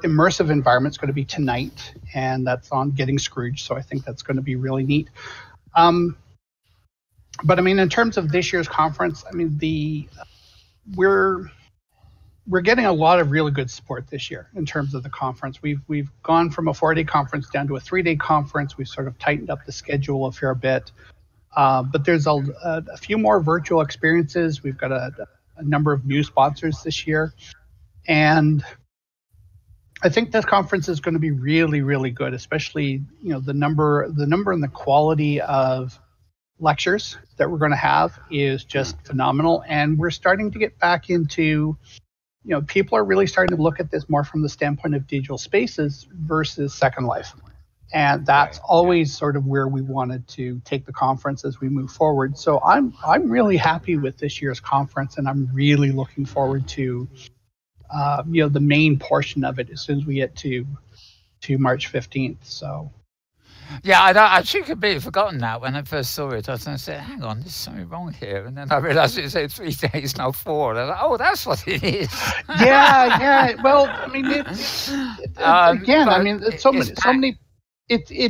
immersive environment is going to be tonight, and that's on Getting Scrooge. So I think that's going to be really neat. But I mean, in terms of this year's conference, I mean, we're getting a lot of really good support this year in terms of the conference. We've gone from a 4-day conference down to a 3-day conference. We've sort of tightened up the schedule a fair bit. But there's a few more virtual experiences. We've got a number of new sponsors this year. And I think this conference is going to be really, really good, especially, the number and the quality of lectures that we're going to have is just phenomenal. And we're starting to get back into, people are really starting to look at this more from the standpoint of digital spaces versus Second Life. And that's always sort of where we wanted to take the conference as we move forward. So I'm really happy with this year's conference, and I'm really looking forward to the main portion of it as soon as we get to March 15th. So. Yeah, I actually completely forgotten that when I first saw it. I was going to say, hang on, there's something wrong here. And then I realized it said 3 days, not 4. And I was like, oh, that's what it is. Yeah. Well, I mean, it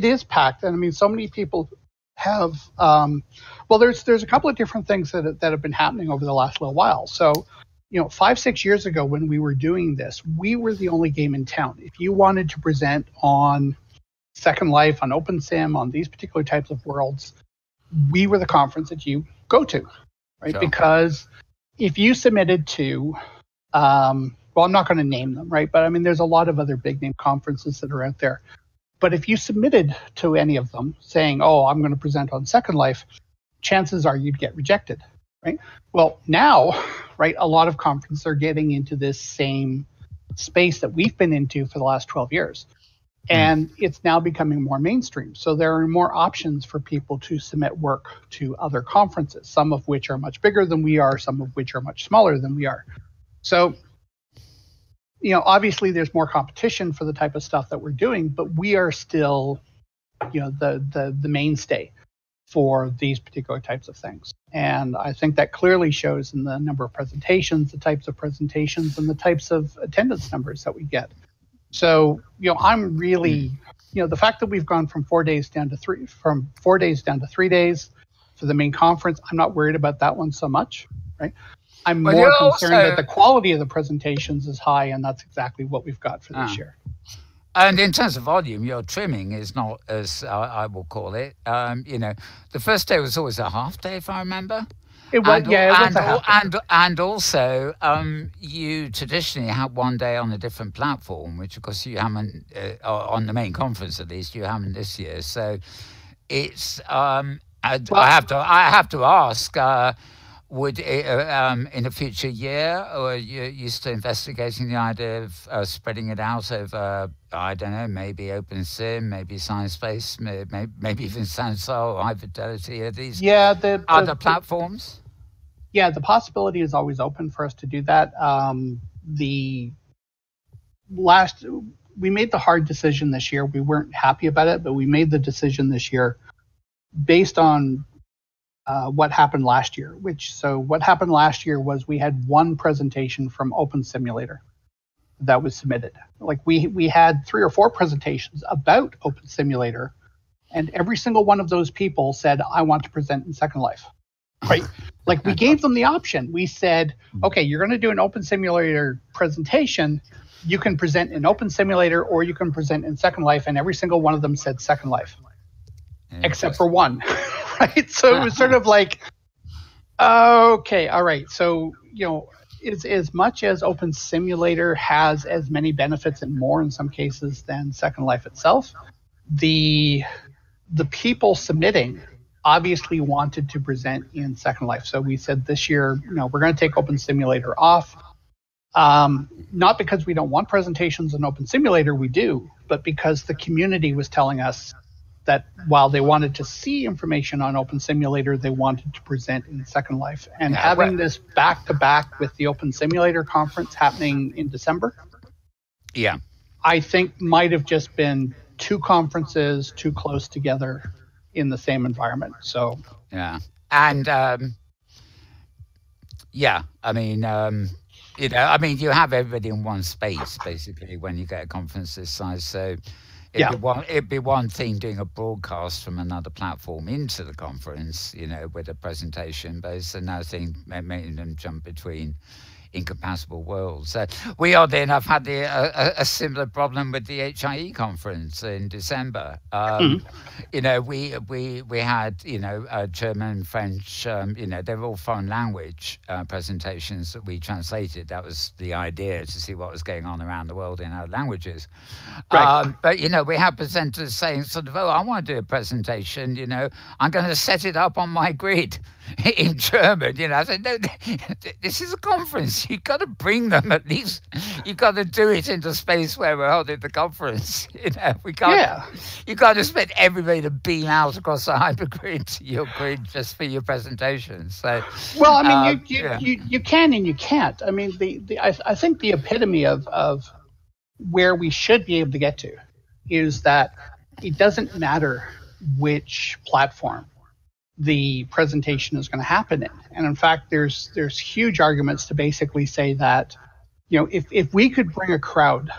is packed. And I mean, so many people have, there's a couple of different things that have been happening over the last little while. So, 5-6 years ago when we were doing this, we were the only game in town. If you wanted to present on Second Life, on OpenSim, on these particular types of worlds, we were the conference that you go to, right? Sure. Because if you submitted to, I'm not going to name them, right? But I mean, there's a lot of other big name conferences that are out there. But if you submitted to any of them saying, oh, I'm going to present on Second Life, chances are you'd get rejected, right? Well, now, right, a lot of conferences are getting into this same space that we've been into for the last 12 years. And it's now becoming more mainstream. So there are more options for people to submit work to other conferences, some of which are much bigger than we are, some of which are much smaller than we are. So, obviously there's more competition for the type of stuff that we're doing, but we are still, the mainstay for these particular types of things. And I think that clearly shows in the number of presentations, the types of presentations, and the types of attendance numbers that we get. So, I'm really, the fact that we've gone from 4 days down to 3 days for the main conference, I'm not worried about that one so much, right? I'm more concerned that the quality of the presentations is high, and that's exactly what we've got for this year. And in terms of volume, your trimming is not as I will call it. The first day was always a half day, if I remember. It was, and also you traditionally have 1 day on a different platform, which of course you haven't on the main conference, at least you haven't this year. So it's I have to ask. Would it, in a future year, or are you still investigating the idea of spreading it out over, I don't know, maybe OpenSim, maybe ScienceSpace, maybe even Sansar or High Fidelity? Are these other platforms? Yeah, the possibility is always open for us to do that. We made the hard decision this year. We weren't happy about it, but we made the decision this year based on what happened last year. What happened last year was we had one presentation from Open Simulator that was submitted. Like we had 3 or 4 presentations about Open Simulator, and every single one of those people said, I want to present in Second Life. Right? Like we gave them the option. We said, okay, you're going to do an Open Simulator presentation. You can present in Open Simulator or you can present in Second Life, and every single one of them said Second Life, except for one. Right? So it was sort of like, okay, all right. So, as much as Open Simulator has as many benefits and more in some cases than Second Life itself, the people submitting obviously wanted to present in Second Life. So we said this year, we're going to take Open Simulator off. Not because we don't want presentations in Open Simulator, we do, but because the community was telling us that while they wanted to see information on Open Simulator, they wanted to present in Second Life. And having this back-to-back with the Open Simulator conference happening in December, I think might have just been 2 conferences too close together in the same environment. So and I mean, you have everybody in one space basically when you get a conference this size. So it'd be one thing doing a broadcast from another platform into the conference, with a presentation, but it's another thing making them jump between incompatible worlds. So we oddly enough had a similar problem with the HIE conference in December. We had German, French, they were all foreign language presentations that we translated. That was the idea, to see what was going on around the world in other languages. Right. But we had presenters saying sort of, I want to do a presentation. I'm going to set it up on my grid in German. I said, no, this is a conference. You've got to bring them at least. You've got to do it in the space where we're holding the conference. We can't. You can't expect everybody to beam out across the hypergrid to your grid just for your presentation. So, well, I mean, you can and you can't. I mean, I think the epitome of where we should be able to get to is that it doesn't matter which platform the presentation is going to happen in. And in fact, there's huge arguments to basically say that, if we could bring a crowd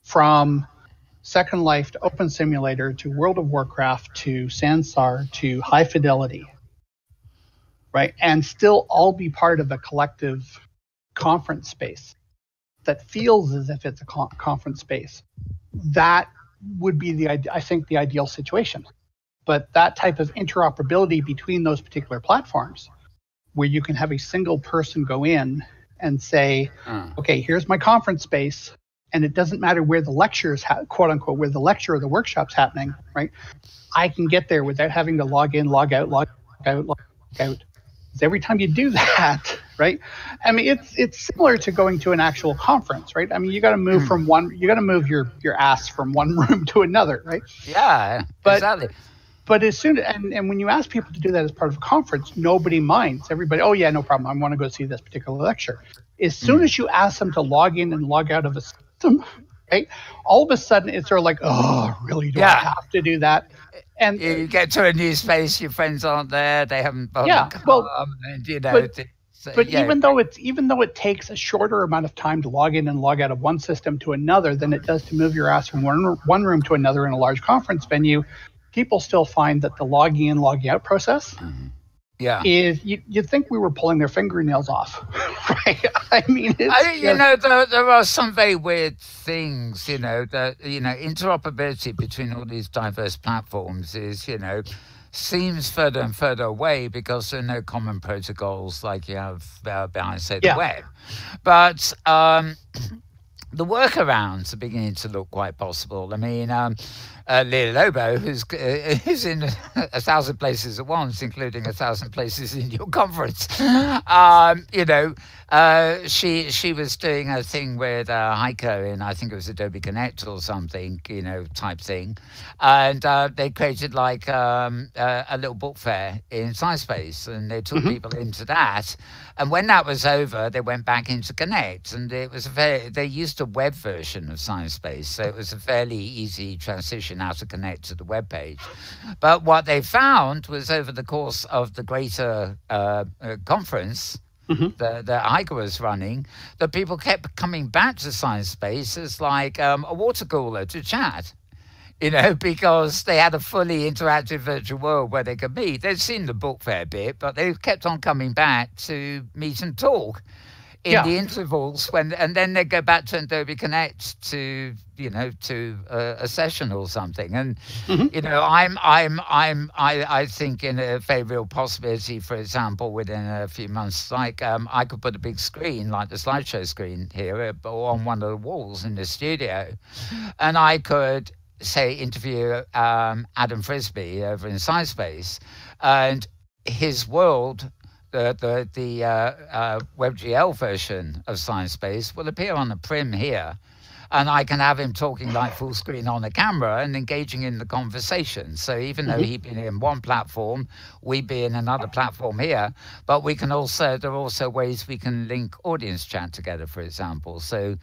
from Second Life to Open Simulator to World of Warcraft to Sansar to High Fidelity, right, and still all be part of a collective conference space that feels as if it's a conference space, that would be the ideal situation. But that type of interoperability between those particular platforms, where you can have a single person go in and say, okay, here's my conference space, and it doesn't matter where the lecture is, quote unquote, where the lecture or the workshop's happening, right? I can get there without having to log in, log out, log out, log out. Because every time you do that, right? I mean, it's similar to going to an actual conference, right? I mean, you got to move you got to move your ass from one room to another, right? Yeah, exactly. But as soon and when you ask people to do that as part of a conference, nobody minds. Everybody, oh yeah, no problem. I want to go see this particular lecture. As soon as you ask them to log in and log out of a system, right? All of a sudden, it's sort of like, oh, really? Do I have to do that? And you get to a new space, your friends aren't there. They haven't. But even though it takes a shorter amount of time to log in and log out of one system to another than it does to move your ass from one room to another in a large conference venue, people still find that the logging in, logging out process is, you'd think we were pulling their fingernails off, right? I mean, there are some very weird things, that, interoperability between all these diverse platforms is, seems further and further away because there are no common protocols like you have behind, say, the web. But the workarounds are beginning to look quite possible. I mean, Leo Lobo, who's in 1,000 places at once, including 1,000 places in your conference. She was doing a thing with Heiko in, I think it was Adobe Connect or something, type thing, and they created like a little book fair in SciSpace, and they took people into that. And when that was over, they went back into Connect, and it was they used a web version of SciSpace, so it was a fairly easy transition out of Connect to the web page. But what they found was over the course of the greater conference that Heiko was running, that people kept coming back to SciSpace as like a water cooler to chat. Because they had a fully interactive virtual world where they could meet. They'd seen the book fair bit, but they kept on coming back to meet and talk in the intervals and then they'd go back to Adobe Connect to a session or something. And I think in a very real possibility, for example, within a few months, like I could put a big screen like the slideshow screen here on one of the walls in the studio, and I could say interview Adam Frisby over in SciSpace, and his world, the WebGL version of SciSpace will appear on the prim here, and I can have him talking like full screen on the camera and engaging in the conversation. So even though he'd been in one platform, we'd be in another platform here, but there are also ways we can link audience chat together, for example. So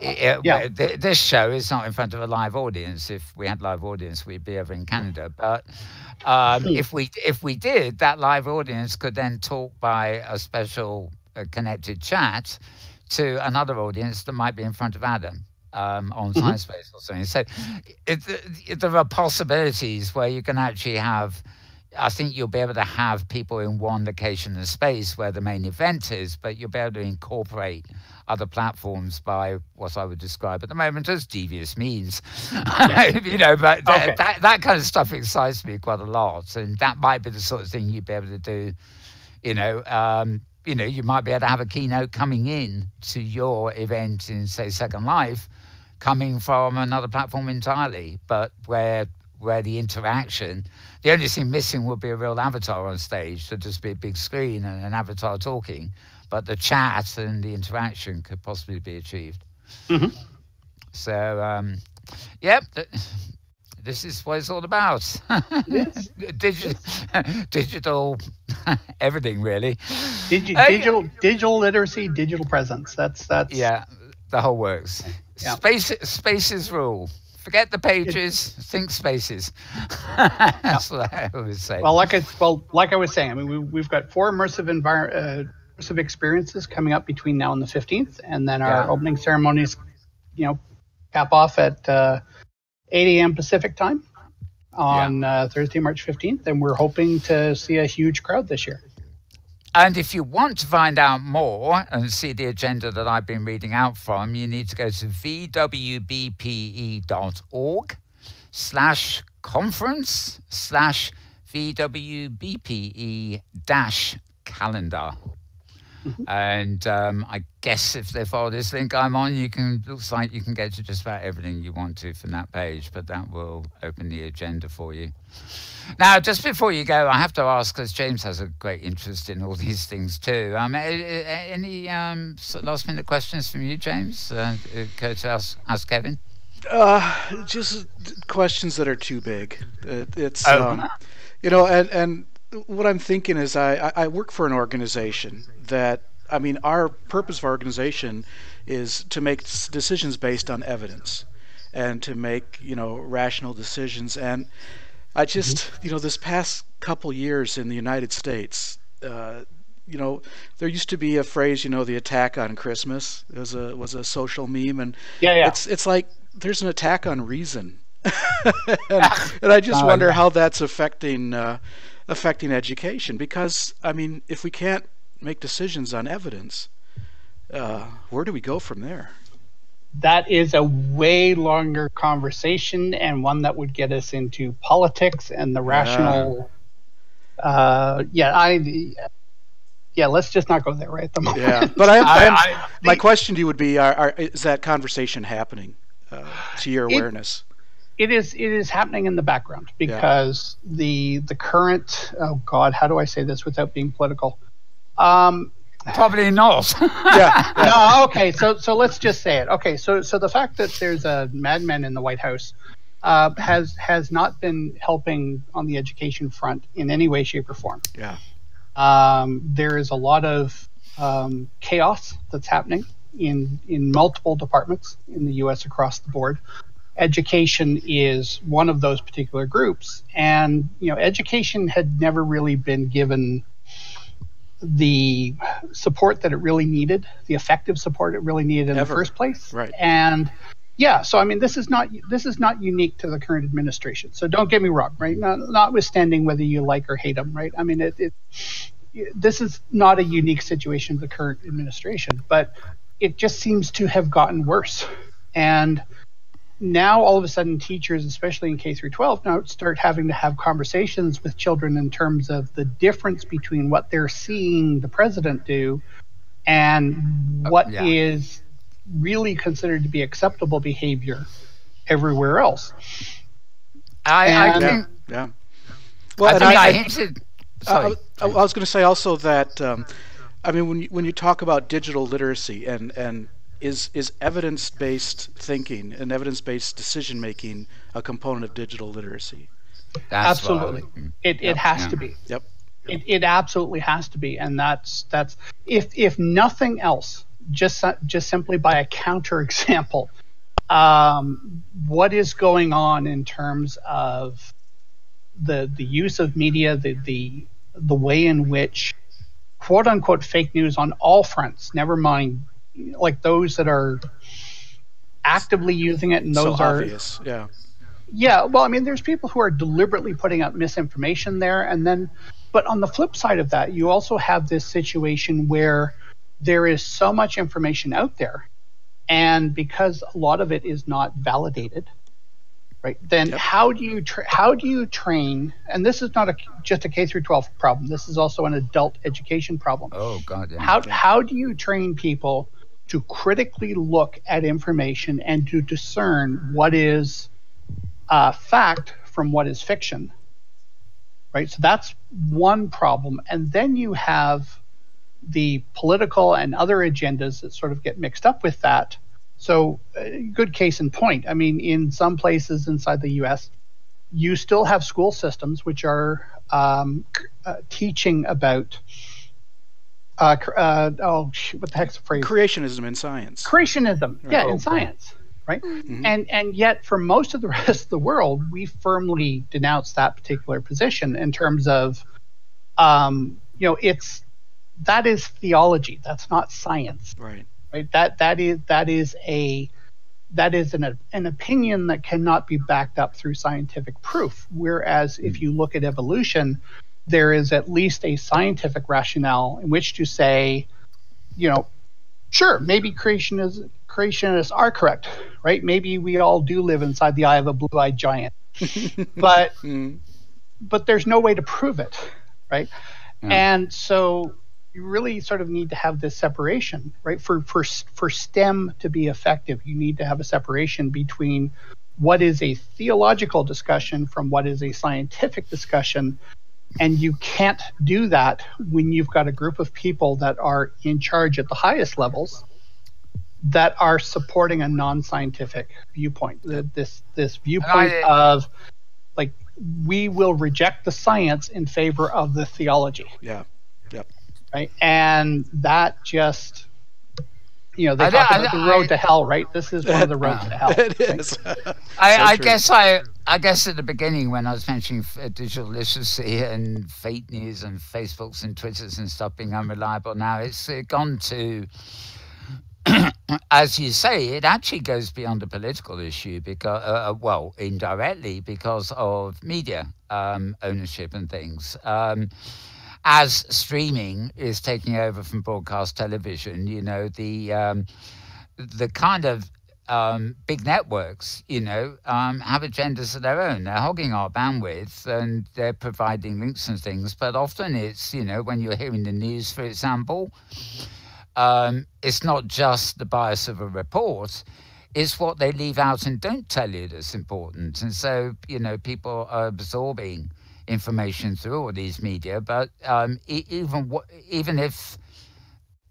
this show is not in front of a live audience. If we had live audience, we'd be over in Canada. But if we did, that live audience could then talk by a special connected chat to another audience that might be in front of Adam on SciSpace or something. So there are possibilities where you can actually have. I think you'll be able to have people in one location and space where the main event is, but you'll be able to incorporate other platforms by what I would describe at the moment as devious means. But that kind of stuff excites me quite a lot, and that might be the sort of thing you'd be able to do. You might be able to have a keynote coming in to your event in, say, Second Life, coming from another platform entirely, but where the interaction, the only thing missing would be a real avatar on stage. There'd just be a big screen and an avatar talking, but the chat and the interaction could possibly be achieved. So, this is what it's all about. Yes. Digital, everything really. Digital literacy, digital presence. That's yeah, the whole works. Yeah. Spaces rule. Forget the pages, think spaces. That's what I always say. Well, like I was saying, I mean, we've got 4 immersive experiences coming up between now and the 15th, and then our opening ceremonies, cap off at 8 a.m. Pacific time on Thursday, March 15th, and we're hoping to see a huge crowd this year. And if you want to find out more and see the agenda that I've been reading out from, you need to go to VWBPE.org/conference/VWBPE-calendar. And I guess if they follow this link I'm on, looks like you can get to just about everything you want to from that page, but that will open the agenda for you. Now, just before you go, I have to ask, because James has a great interest in all these things too. Any last-minute questions from you, James? Care to ask Kevin? Just questions that are too big. And what I'm thinking is I work for an organization that, our purpose of our organization is to make decisions based on evidence and to make, rational decisions. And I just, this past couple years in the United States, there used to be a phrase, the attack on Christmas was a social meme, and it's like there's an attack on reason, and I just wonder how that's affecting education, because if we can't make decisions on evidence, where do we go from there? That is a way longer conversation, and one that would get us into politics and the rational. Let's just not go there right at the moment. Yeah, but my question to you would be: is that conversation happening to your awareness? It is happening in the background because the current, oh God, how do I say this without being political? Probably not. No, okay. So let's just say it. Okay, so the fact that there's a madman in the White House has not been helping on the education front in any way, shape, or form. Yeah. There is a lot of chaos that's happening in multiple departments in the U.S. across the board. Education is one of those particular groups, and education had never really been given the support that it really needed, the effective support it really needed in the first place. Right. And so I mean, this is not unique to the current administration. So don't get me wrong, right? Notwithstanding whether you like or hate them, right? I mean, this is not a unique situation of the current administration, but it just seems to have gotten worse. And now all of a sudden teachers, especially in K through 12, now start having to have conversations with children in terms of the difference between what they're seeing the president do and what is really considered to be acceptable behavior everywhere else. I think. Yeah. Well, and I hinted. Sorry. I was going to say also that I mean, when you talk about digital literacy and is evidence-based thinking and evidence-based decision-making a component of digital literacy? Absolutely. It has to be. Yep. It absolutely has to be. And that's if nothing else, just simply by a counterexample, what is going on in terms of the use of media, the way in which quote unquote fake news on all fronts, never mind like those that are actively using it and those are obvious. Well, I mean, there's people who are deliberately putting up misinformation there, and then but on the flip side of that, you also have this situation where there is so much information out there, and because a lot of it is not validated, right? Then how do you train? And this is not just a K through 12 problem. This is also an adult education problem. Oh God! Yeah. How do you train people to critically look at information and to discern what is fact from what is fiction, right? So that's one problem. And then you have the political and other agendas that sort of get mixed up with that. So good case in point. I mean, in some places inside the U.S., you still have school systems which are teaching about what the heck's the phrase? Creationism in science. Creationism, in science, right? Mm-hmm. And yet, for most of the rest of the world, we firmly denounce that particular position in terms of, that is theology. That's not science, right? That is an opinion that cannot be backed up through scientific proof. Whereas if you look at evolution, there is at least a scientific rationale in which to say, sure, maybe creationists are correct, right? Maybe we all do live inside the eye of a blue-eyed giant, but there's no way to prove it, right? And so you really sort of need to have this separation, right? For STEM to be effective, you need to have a separation between what is a theological discussion from what is a scientific discussion. And you can't do that when you've got a group of people that are in charge at the highest levels that are supporting a non-scientific viewpoint. This viewpoint of like, we will reject the science in favor of the theology. Yeah. Yep. Right. And that just, they talk about the road to hell, right? This is one of the roads to hell. It is. Right? I guess at the beginning when I was mentioning digital literacy and fake news and Facebooks and Twitters and stuff being unreliable, now it's gone to, as you say, it actually goes beyond the political issue because, indirectly because of media ownership and things. As streaming is taking over from broadcast television, the kind of big networks, have agendas of their own. They're hogging our bandwidth and they're providing links and things. But often it's, when you're hearing the news, for example, it's not just the bias of a report. it's what they leave out and don't tell you that's important. And so, people are absorbing information through all these media, but even if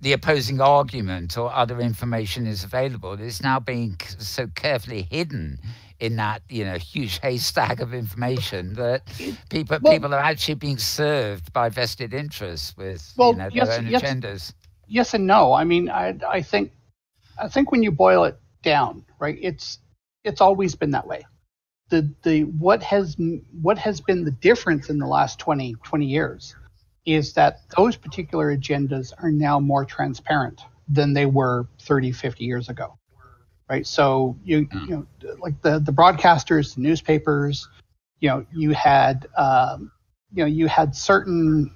the opposing argument or other information is available, it's now being so carefully hidden in that huge haystack of information that people are actually being served by vested interests with their own agendas. Yes and no. I mean, I think when you boil it down, right, it's always been that way. What has been the difference in the last 20 years is that those particular agendas are now more transparent than they were 30, 50 years ago. Right. So like the broadcasters, the newspapers, you had certain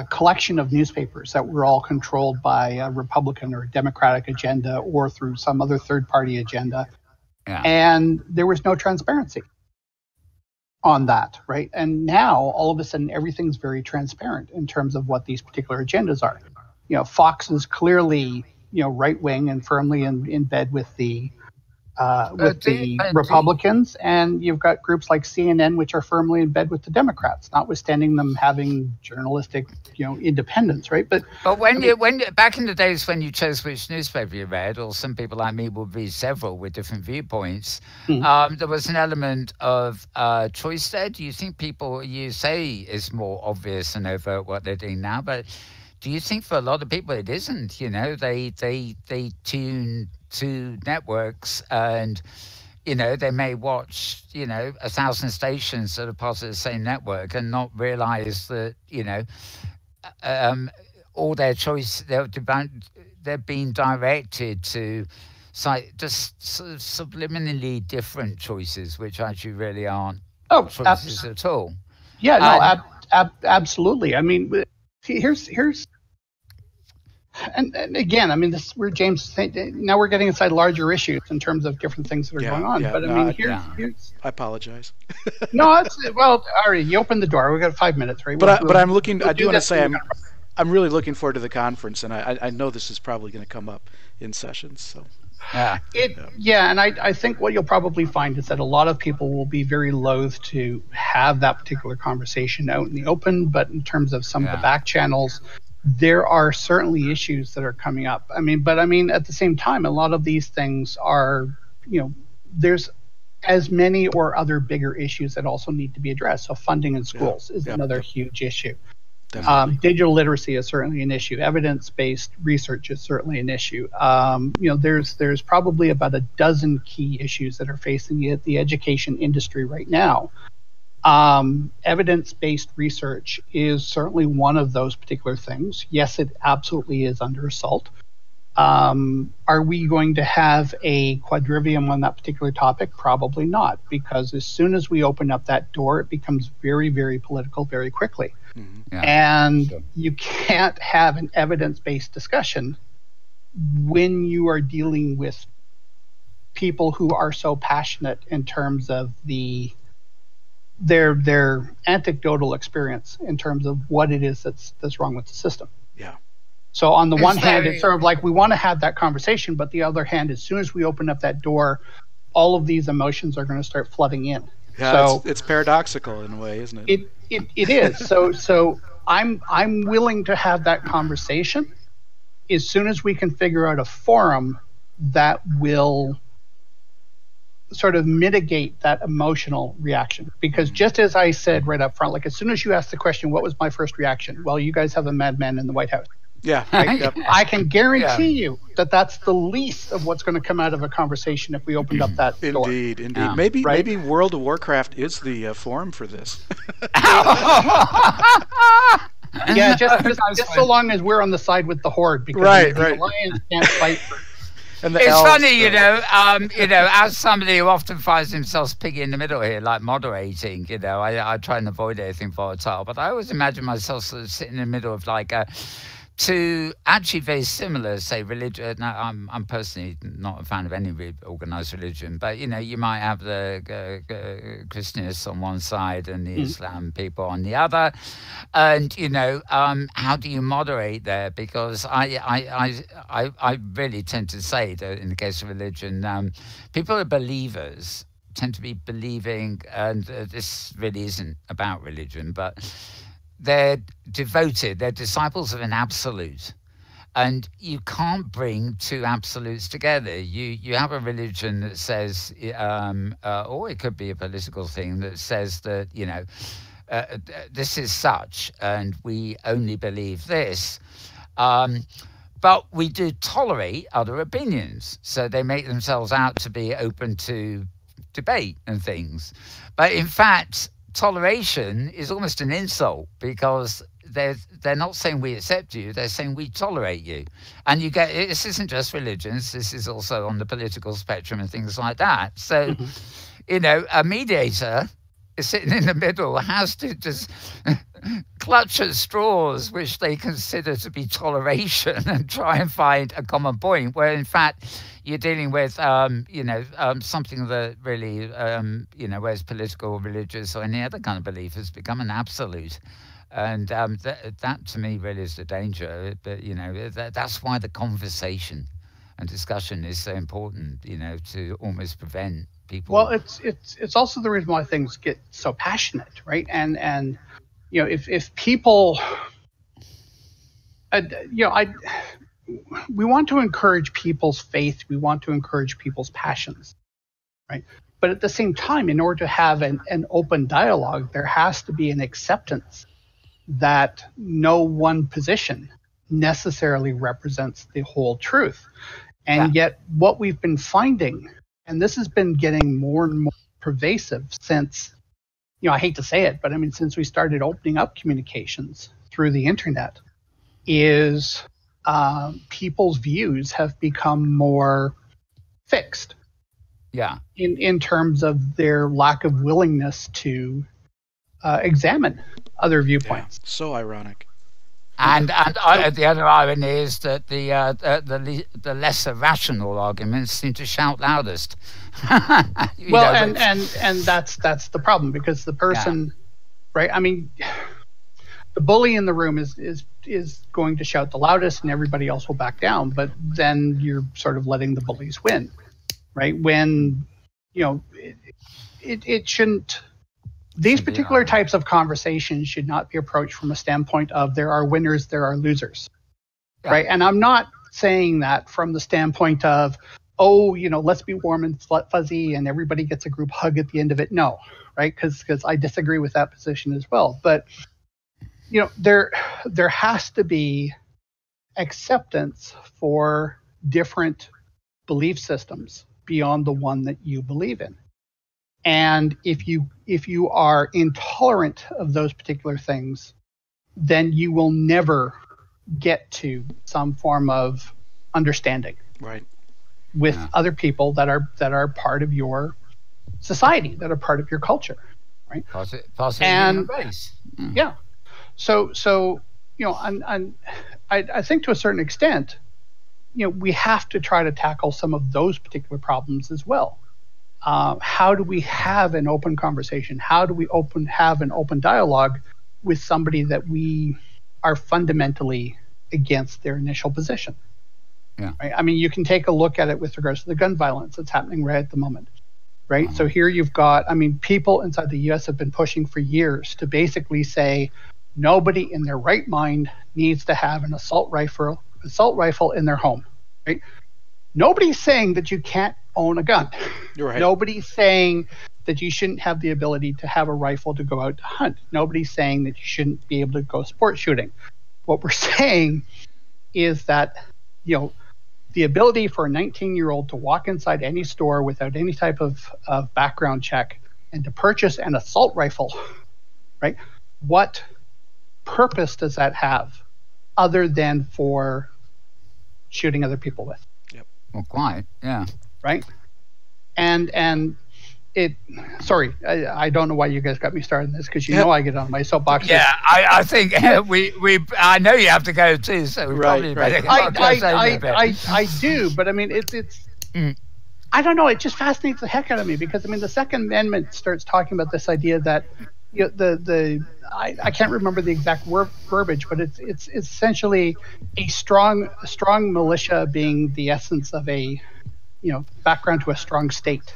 collection of newspapers that were all controlled by a Republican or a Democratic agenda or through some other third party agenda. Yeah. And there was no transparency on that. Right. And now all of a sudden, everything's very transparent in terms of what these particular agendas are. Fox is clearly right wing and firmly in bed with the Republicans, and you've got groups like CNN which are firmly in bed with the Democrats, notwithstanding them having journalistic independence, right? But when back in the days when you chose which newspaper you read, or some people like me would read several with different viewpoints, there was an element of choice there. Do you think people, you say it's more obvious and overt what they're doing now, but do you think for a lot of people it isn't? They tune to networks and, they may watch, 1,000 stations that are part of the same network and not realize that, all their choice, they're being directed to just sort of subliminally different choices, which actually really aren't choices at all. Yeah, no, absolutely. I mean, here's and again, I mean, this is where James saying, now we're getting inside larger issues in terms of different things that are going on. But I mean, here's I apologize. No, all right. You opened the door. We got 5 minutes, right? But I'm looking. I do want to say I'm really looking forward to the conference, and I know this is probably going to come up in sessions. So. And I think what you'll probably find is that a lot of people will be very loath to have that particular conversation out in the open, but in terms of some of the back channels, there are certainly issues that are coming up. I mean, at the same time, a lot of these things are, there's as many or other bigger issues that also need to be addressed. So funding in schools is another huge issue. Digital literacy is certainly an issue. Evidence-based research is certainly an issue. There's probably about a dozen key issues that are facing the education industry right now. Evidence-based research is certainly one of those particular things. Yes, it absolutely is under assault. Are we going to have a quadrivium on that particular topic? Probably not, because as soon as we open up that door, it becomes very, very political very quickly. You can't have an evidence-based discussion when you are dealing with people who are so passionate in terms of their anecdotal experience in terms of what it is that's wrong with the system. Yeah. So on the one hand, it's sort of like we want to have that conversation, but the other hand, as soon as we open up that door, all of these emotions are going to start flooding in. Yeah, so it's paradoxical in a way, isn't it? It is. So I'm willing to have that conversation as soon as we can figure out a forum that will sort of mitigate that emotional reaction. Because just as I said right up front, like as soon as you asked the question, what was my first reaction? Well, you guys have a madman in the White House. Yeah. Right? Yep. I can guarantee you that that's the least of what's going to come out of a conversation if we opened up that door. Indeed. Maybe World of Warcraft is the forum for this. Yeah, just so long as we're on the side with the Horde, because the Alliance can't fight. It's funny, as somebody who often finds themselves piggy in the middle here, like moderating, I try and avoid anything volatile, but I always imagine myself sort of sitting in the middle of like a to actually very similar, say, religion. Now, I'm personally not a fan of any organized religion, but you might have the Christianists on one side and the Islam people on the other, and how do you moderate there? Because I really tend to say that in the case of religion, people are believers. Tend to be believing, and this really isn't about religion, but they're devoted, they're disciples of an absolute. And you can't bring two absolutes together. You have a religion that says, or it could be a political thing that says that, this is such, and we only believe this. But we do tolerate other opinions. So they make themselves out to be open to debate and things. But in fact, toleration is almost an insult, because they're not saying we accept you, they're saying we tolerate you. And you get, this isn't just religions, this is also on the political spectrum and things like that. So, a mediator is sitting in the middle, has to just clutch at straws which they consider to be toleration and try and find a common point, where in fact you're dealing with something that really whether it's political or religious or any other kind of belief, has become an absolute. And that to me really is the danger. But that's why the conversation and discussion is so important, to almost prevent people. Well, it's also the reason why things get so passionate, right? And if people, we want to encourage people's faith, we want to encourage people's passions, right? But at the same time, in order to have an open dialogue, there has to be an acceptance that no one position necessarily represents the whole truth. And yet what we've been finding, and this has been getting more and more pervasive since, I hate to say it, but I mean, since we started opening up communications through the internet, is people's views have become more fixed. Yeah. In terms of their lack of willingness to examine other viewpoints. Yeah, so ironic. And the other irony is that the lesser rational arguments seem to shout loudest. And that's the problem, because the person, right? I mean, the bully in the room is going to shout the loudest, and everybody else will back down. But then you're sort of letting the bullies win, right? When it shouldn't. These particular types of conversations should not be approached from a standpoint of there are winners, there are losers, right? And I'm not saying that from the standpoint of, let's be warm and fuzzy and everybody gets a group hug at the end of it. No, right? Because I disagree with that position as well. But, there has to be acceptance for different belief systems beyond the one that you believe in. And if you are intolerant of those particular things, then you will never get to some form of understanding, right, with other people that are part of your society, that are part of your culture, right? And base. Yeah. So I think to a certain extent, we have to try to tackle some of those particular problems as well. How do we have an open conversation? How do we have an open dialogue with somebody that we are fundamentally against their initial position? Yeah. Right? I mean, you can take a look at it with regards to the gun violence that's happening right at the moment, right? Uh-huh. So here you've got, people inside the U.S. have been pushing for years to basically say nobody in their right mind needs to have an assault rifle in their home, right? Nobody's saying that you can't own a gun. You're right. Nobody's saying that you shouldn't have the ability to have a rifle to go out to hunt. Nobody's saying that you shouldn't be able to go sport shooting. What we're saying is that, the ability for a 19-year-old to walk inside any store without any type of background check and to purchase an assault rifle, right? What purpose does that have other than for shooting other people with? Well, quite, yeah. Right? And it. Sorry, I don't know why you guys got me started on this, because you know I get on my soapbox. Yeah, I think I know you have to go too, so we probably better I do, but I mean it's I don't know, it just fascinates the heck out of me, because I mean the Second Amendment starts talking about this idea that I can't remember the exact verbiage, but it's essentially a strong militia being the essence of a background to a strong state,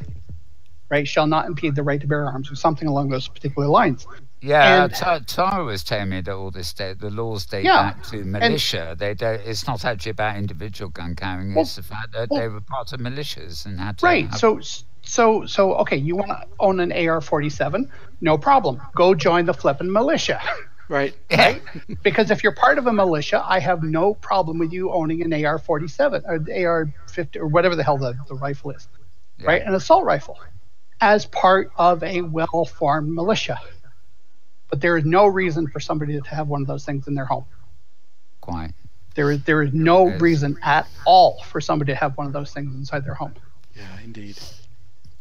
right? Shall not impede the right to bear arms, or something along those particular lines. Yeah, Tara was telling me that all this the laws date back to militia. They don't. It's not actually about individual gun carrying. It's the fact that they were part of militias and had to. Right. So okay, you want to own an AR-47? No problem. Go join the flippin' militia. Right. Right? Because if you're part of a militia, I have no problem with you owning an AR-47 or AR-50 or whatever the hell the rifle is, right? An assault rifle, as part of a well-formed militia. But there is no reason for somebody to have one of those things in their home. Quite. There is no reason at all for somebody to have one of those things inside their home. Yeah, indeed.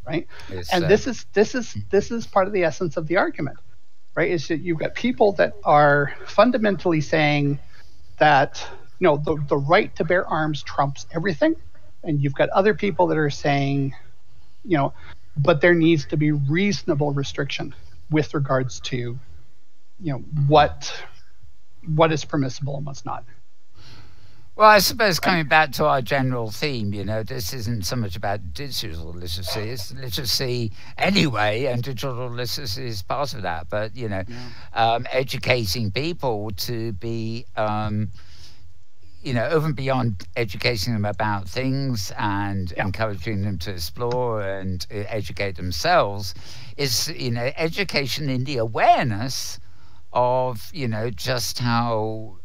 Right. And this is part of the essence of the argument, right? Is that you've got people that are fundamentally saying that the right to bear arms trumps everything, and you've got other people that are saying, but there needs to be reasonable restriction with regards to what is permissible and what's not. Well, I suppose coming back to our general theme, this isn't so much about digital literacy. It's literacy anyway, and digital literacy is part of that. But, educating people to be, over and beyond educating them about things and encouraging them to explore and educate themselves is, education in the awareness of, just how,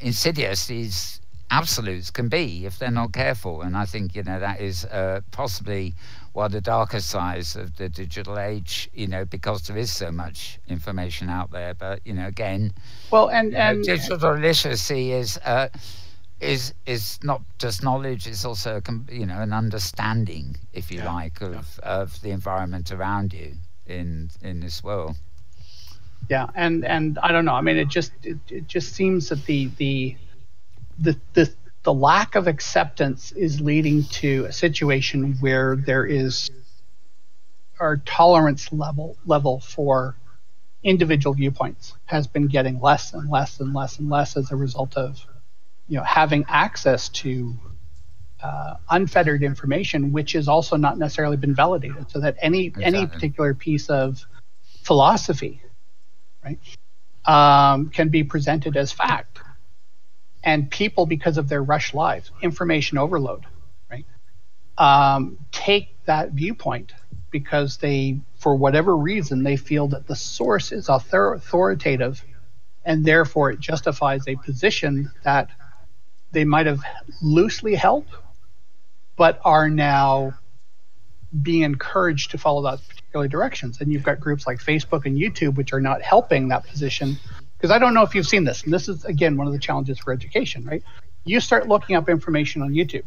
insidious these absolutes can be if they're not careful. And I think, that is possibly one of the darker sides of the digital age, because there is so much information out there. But, again, digital literacy is not just knowledge, it's also, an understanding, if you like, of the environment around you in this world. Yeah, and I don't know. I mean, it just seems that the lack of acceptance is leading to a situation where our tolerance level for individual viewpoints has been getting less and less and less and less as a result of having access to unfettered information, which has also not necessarily been validated, so that any particular piece of philosophy, right, can be presented as fact. And people, because of their rushed lives, information overload, right, take that viewpoint because they, for whatever reason, they feel that the source is authoritative, and therefore it justifies a position that they might have loosely held, but are now being encouraged to follow that particular directions. And you've got groups like Facebook and YouTube, which are not helping that position. Because I don't know if you've seen this, and this is, again, one of the challenges for education, right? You start looking up information on YouTube,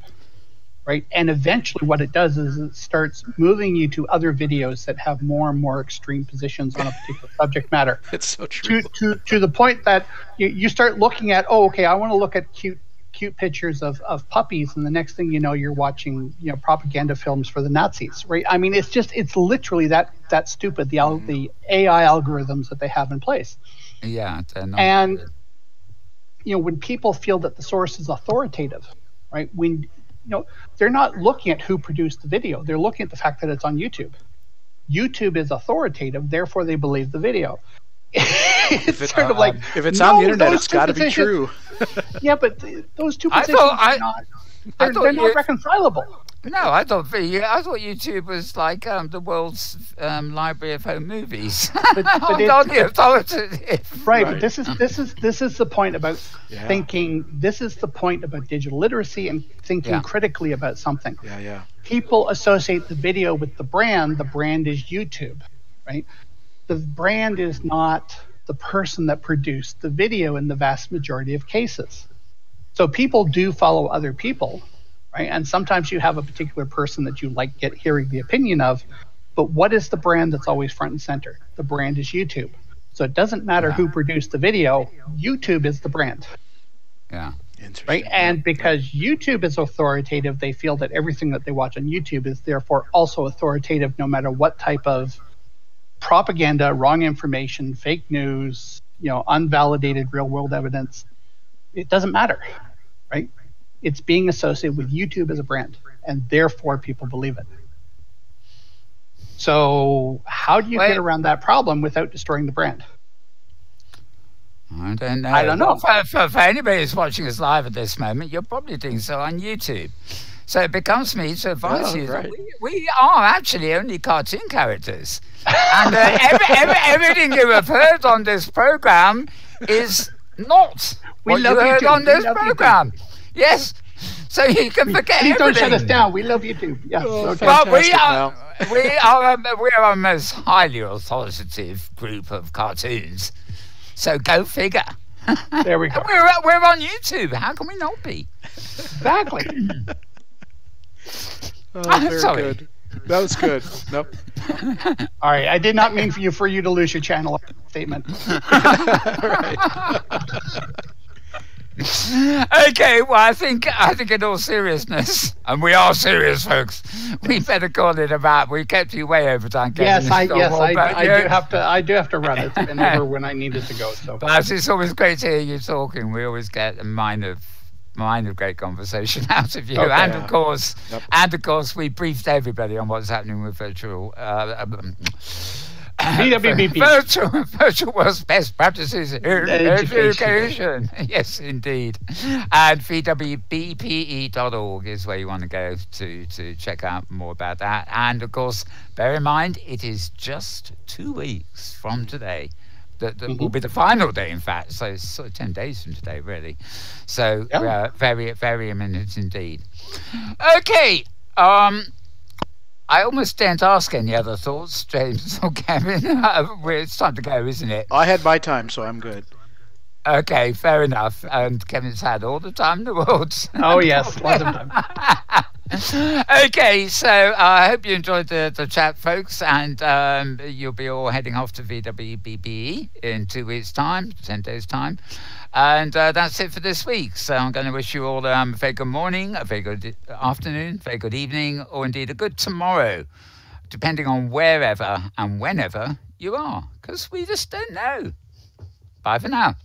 right? And eventually what it does is it starts moving you to other videos that have more and more extreme positions on a particular subject matter. It's so true. To the point that you start looking at, I want to look at cute pictures of puppies, and the next thing you know, you're watching propaganda films for the Nazis, right? I mean, it's literally that stupid, the AI algorithms that they have in place. Yeah, and when people feel that the source is authoritative, right? They're not looking at who produced the video; they're looking at the fact that it's on YouTube. YouTube is authoritative, therefore they believe the video. It's sort of like, if it's on the internet, it's got to be true. Yeah, but those two positions are not reconcilable. No, I thought YouTube was like the world's library of home movies. But right, but this is the point about thinking. This is the point about digital literacy and thinking critically about something. Yeah. People associate the video with the brand. The brand is YouTube, right? The brand is not the person that produced the video in the vast majority of cases. So people do follow other people, right? And sometimes you have a particular person that you like hearing the opinion of, but what is the brand that's always front and center? The brand is YouTube. So it doesn't matter who produced the video, YouTube is the brand. Yeah. Right? And because YouTube is authoritative, they feel that everything that they watch on YouTube is therefore also authoritative, no matter what type of propaganda, wrong information, fake news, unvalidated real world evidence. It doesn't matter, right? It's being associated with YouTube as a brand, and therefore people believe it. So how do you get around that problem without destroying the brand? I don't know. I don't know. For anybody who's watching us live at this moment, you're probably doing so on YouTube. So it becomes me to advise you that we are actually only cartoon characters. And everything you have heard on this program is not what you heard on this program. Yes. So you can forget everything. Don't shut us down. We love YouTube. Yes. But we are a most highly authoritative group of cartoons. So go figure. There we go. We're on YouTube. How can we not be? Exactly. Very good. That was good. Nope. All right. I did not mean for you to lose your channel statement. Right. Okay, well, I think in all seriousness, and we are serious, folks, we better call it about. We kept you way over time. Kevin, I do have to run. It's been over when I needed to go. So, but it's always great to hear you talking. We always get a mine of great conversation out of you, and of course, we briefed everybody on what's happening with virtual. VWBPE. Virtual World's Best Practices in Education. Yes, indeed. And VWBPE.org is where you want to go to check out more about that. And, of course, bear in mind, it is just 2 weeks from today. That will be the final day, in fact. So it's sort of 10 days from today, really. So very, very imminent indeed. Okay. I almost daren't ask any other thoughts, James or Kevin. It's time to go, isn't it? I had my time, so I'm good. Okay, fair enough. And Kevin's had all the time in the world. Oh, yes, lots of time. Okay, so I hope you enjoyed the chat, folks, and you'll be all heading off to VWBPE in 2 weeks' time, 10 days' time. And that's it for this week. So I'm going to wish you all a very good morning, a very good afternoon, very good evening, or indeed a good tomorrow, depending on wherever and whenever you are, because we just don't know. Bye for now.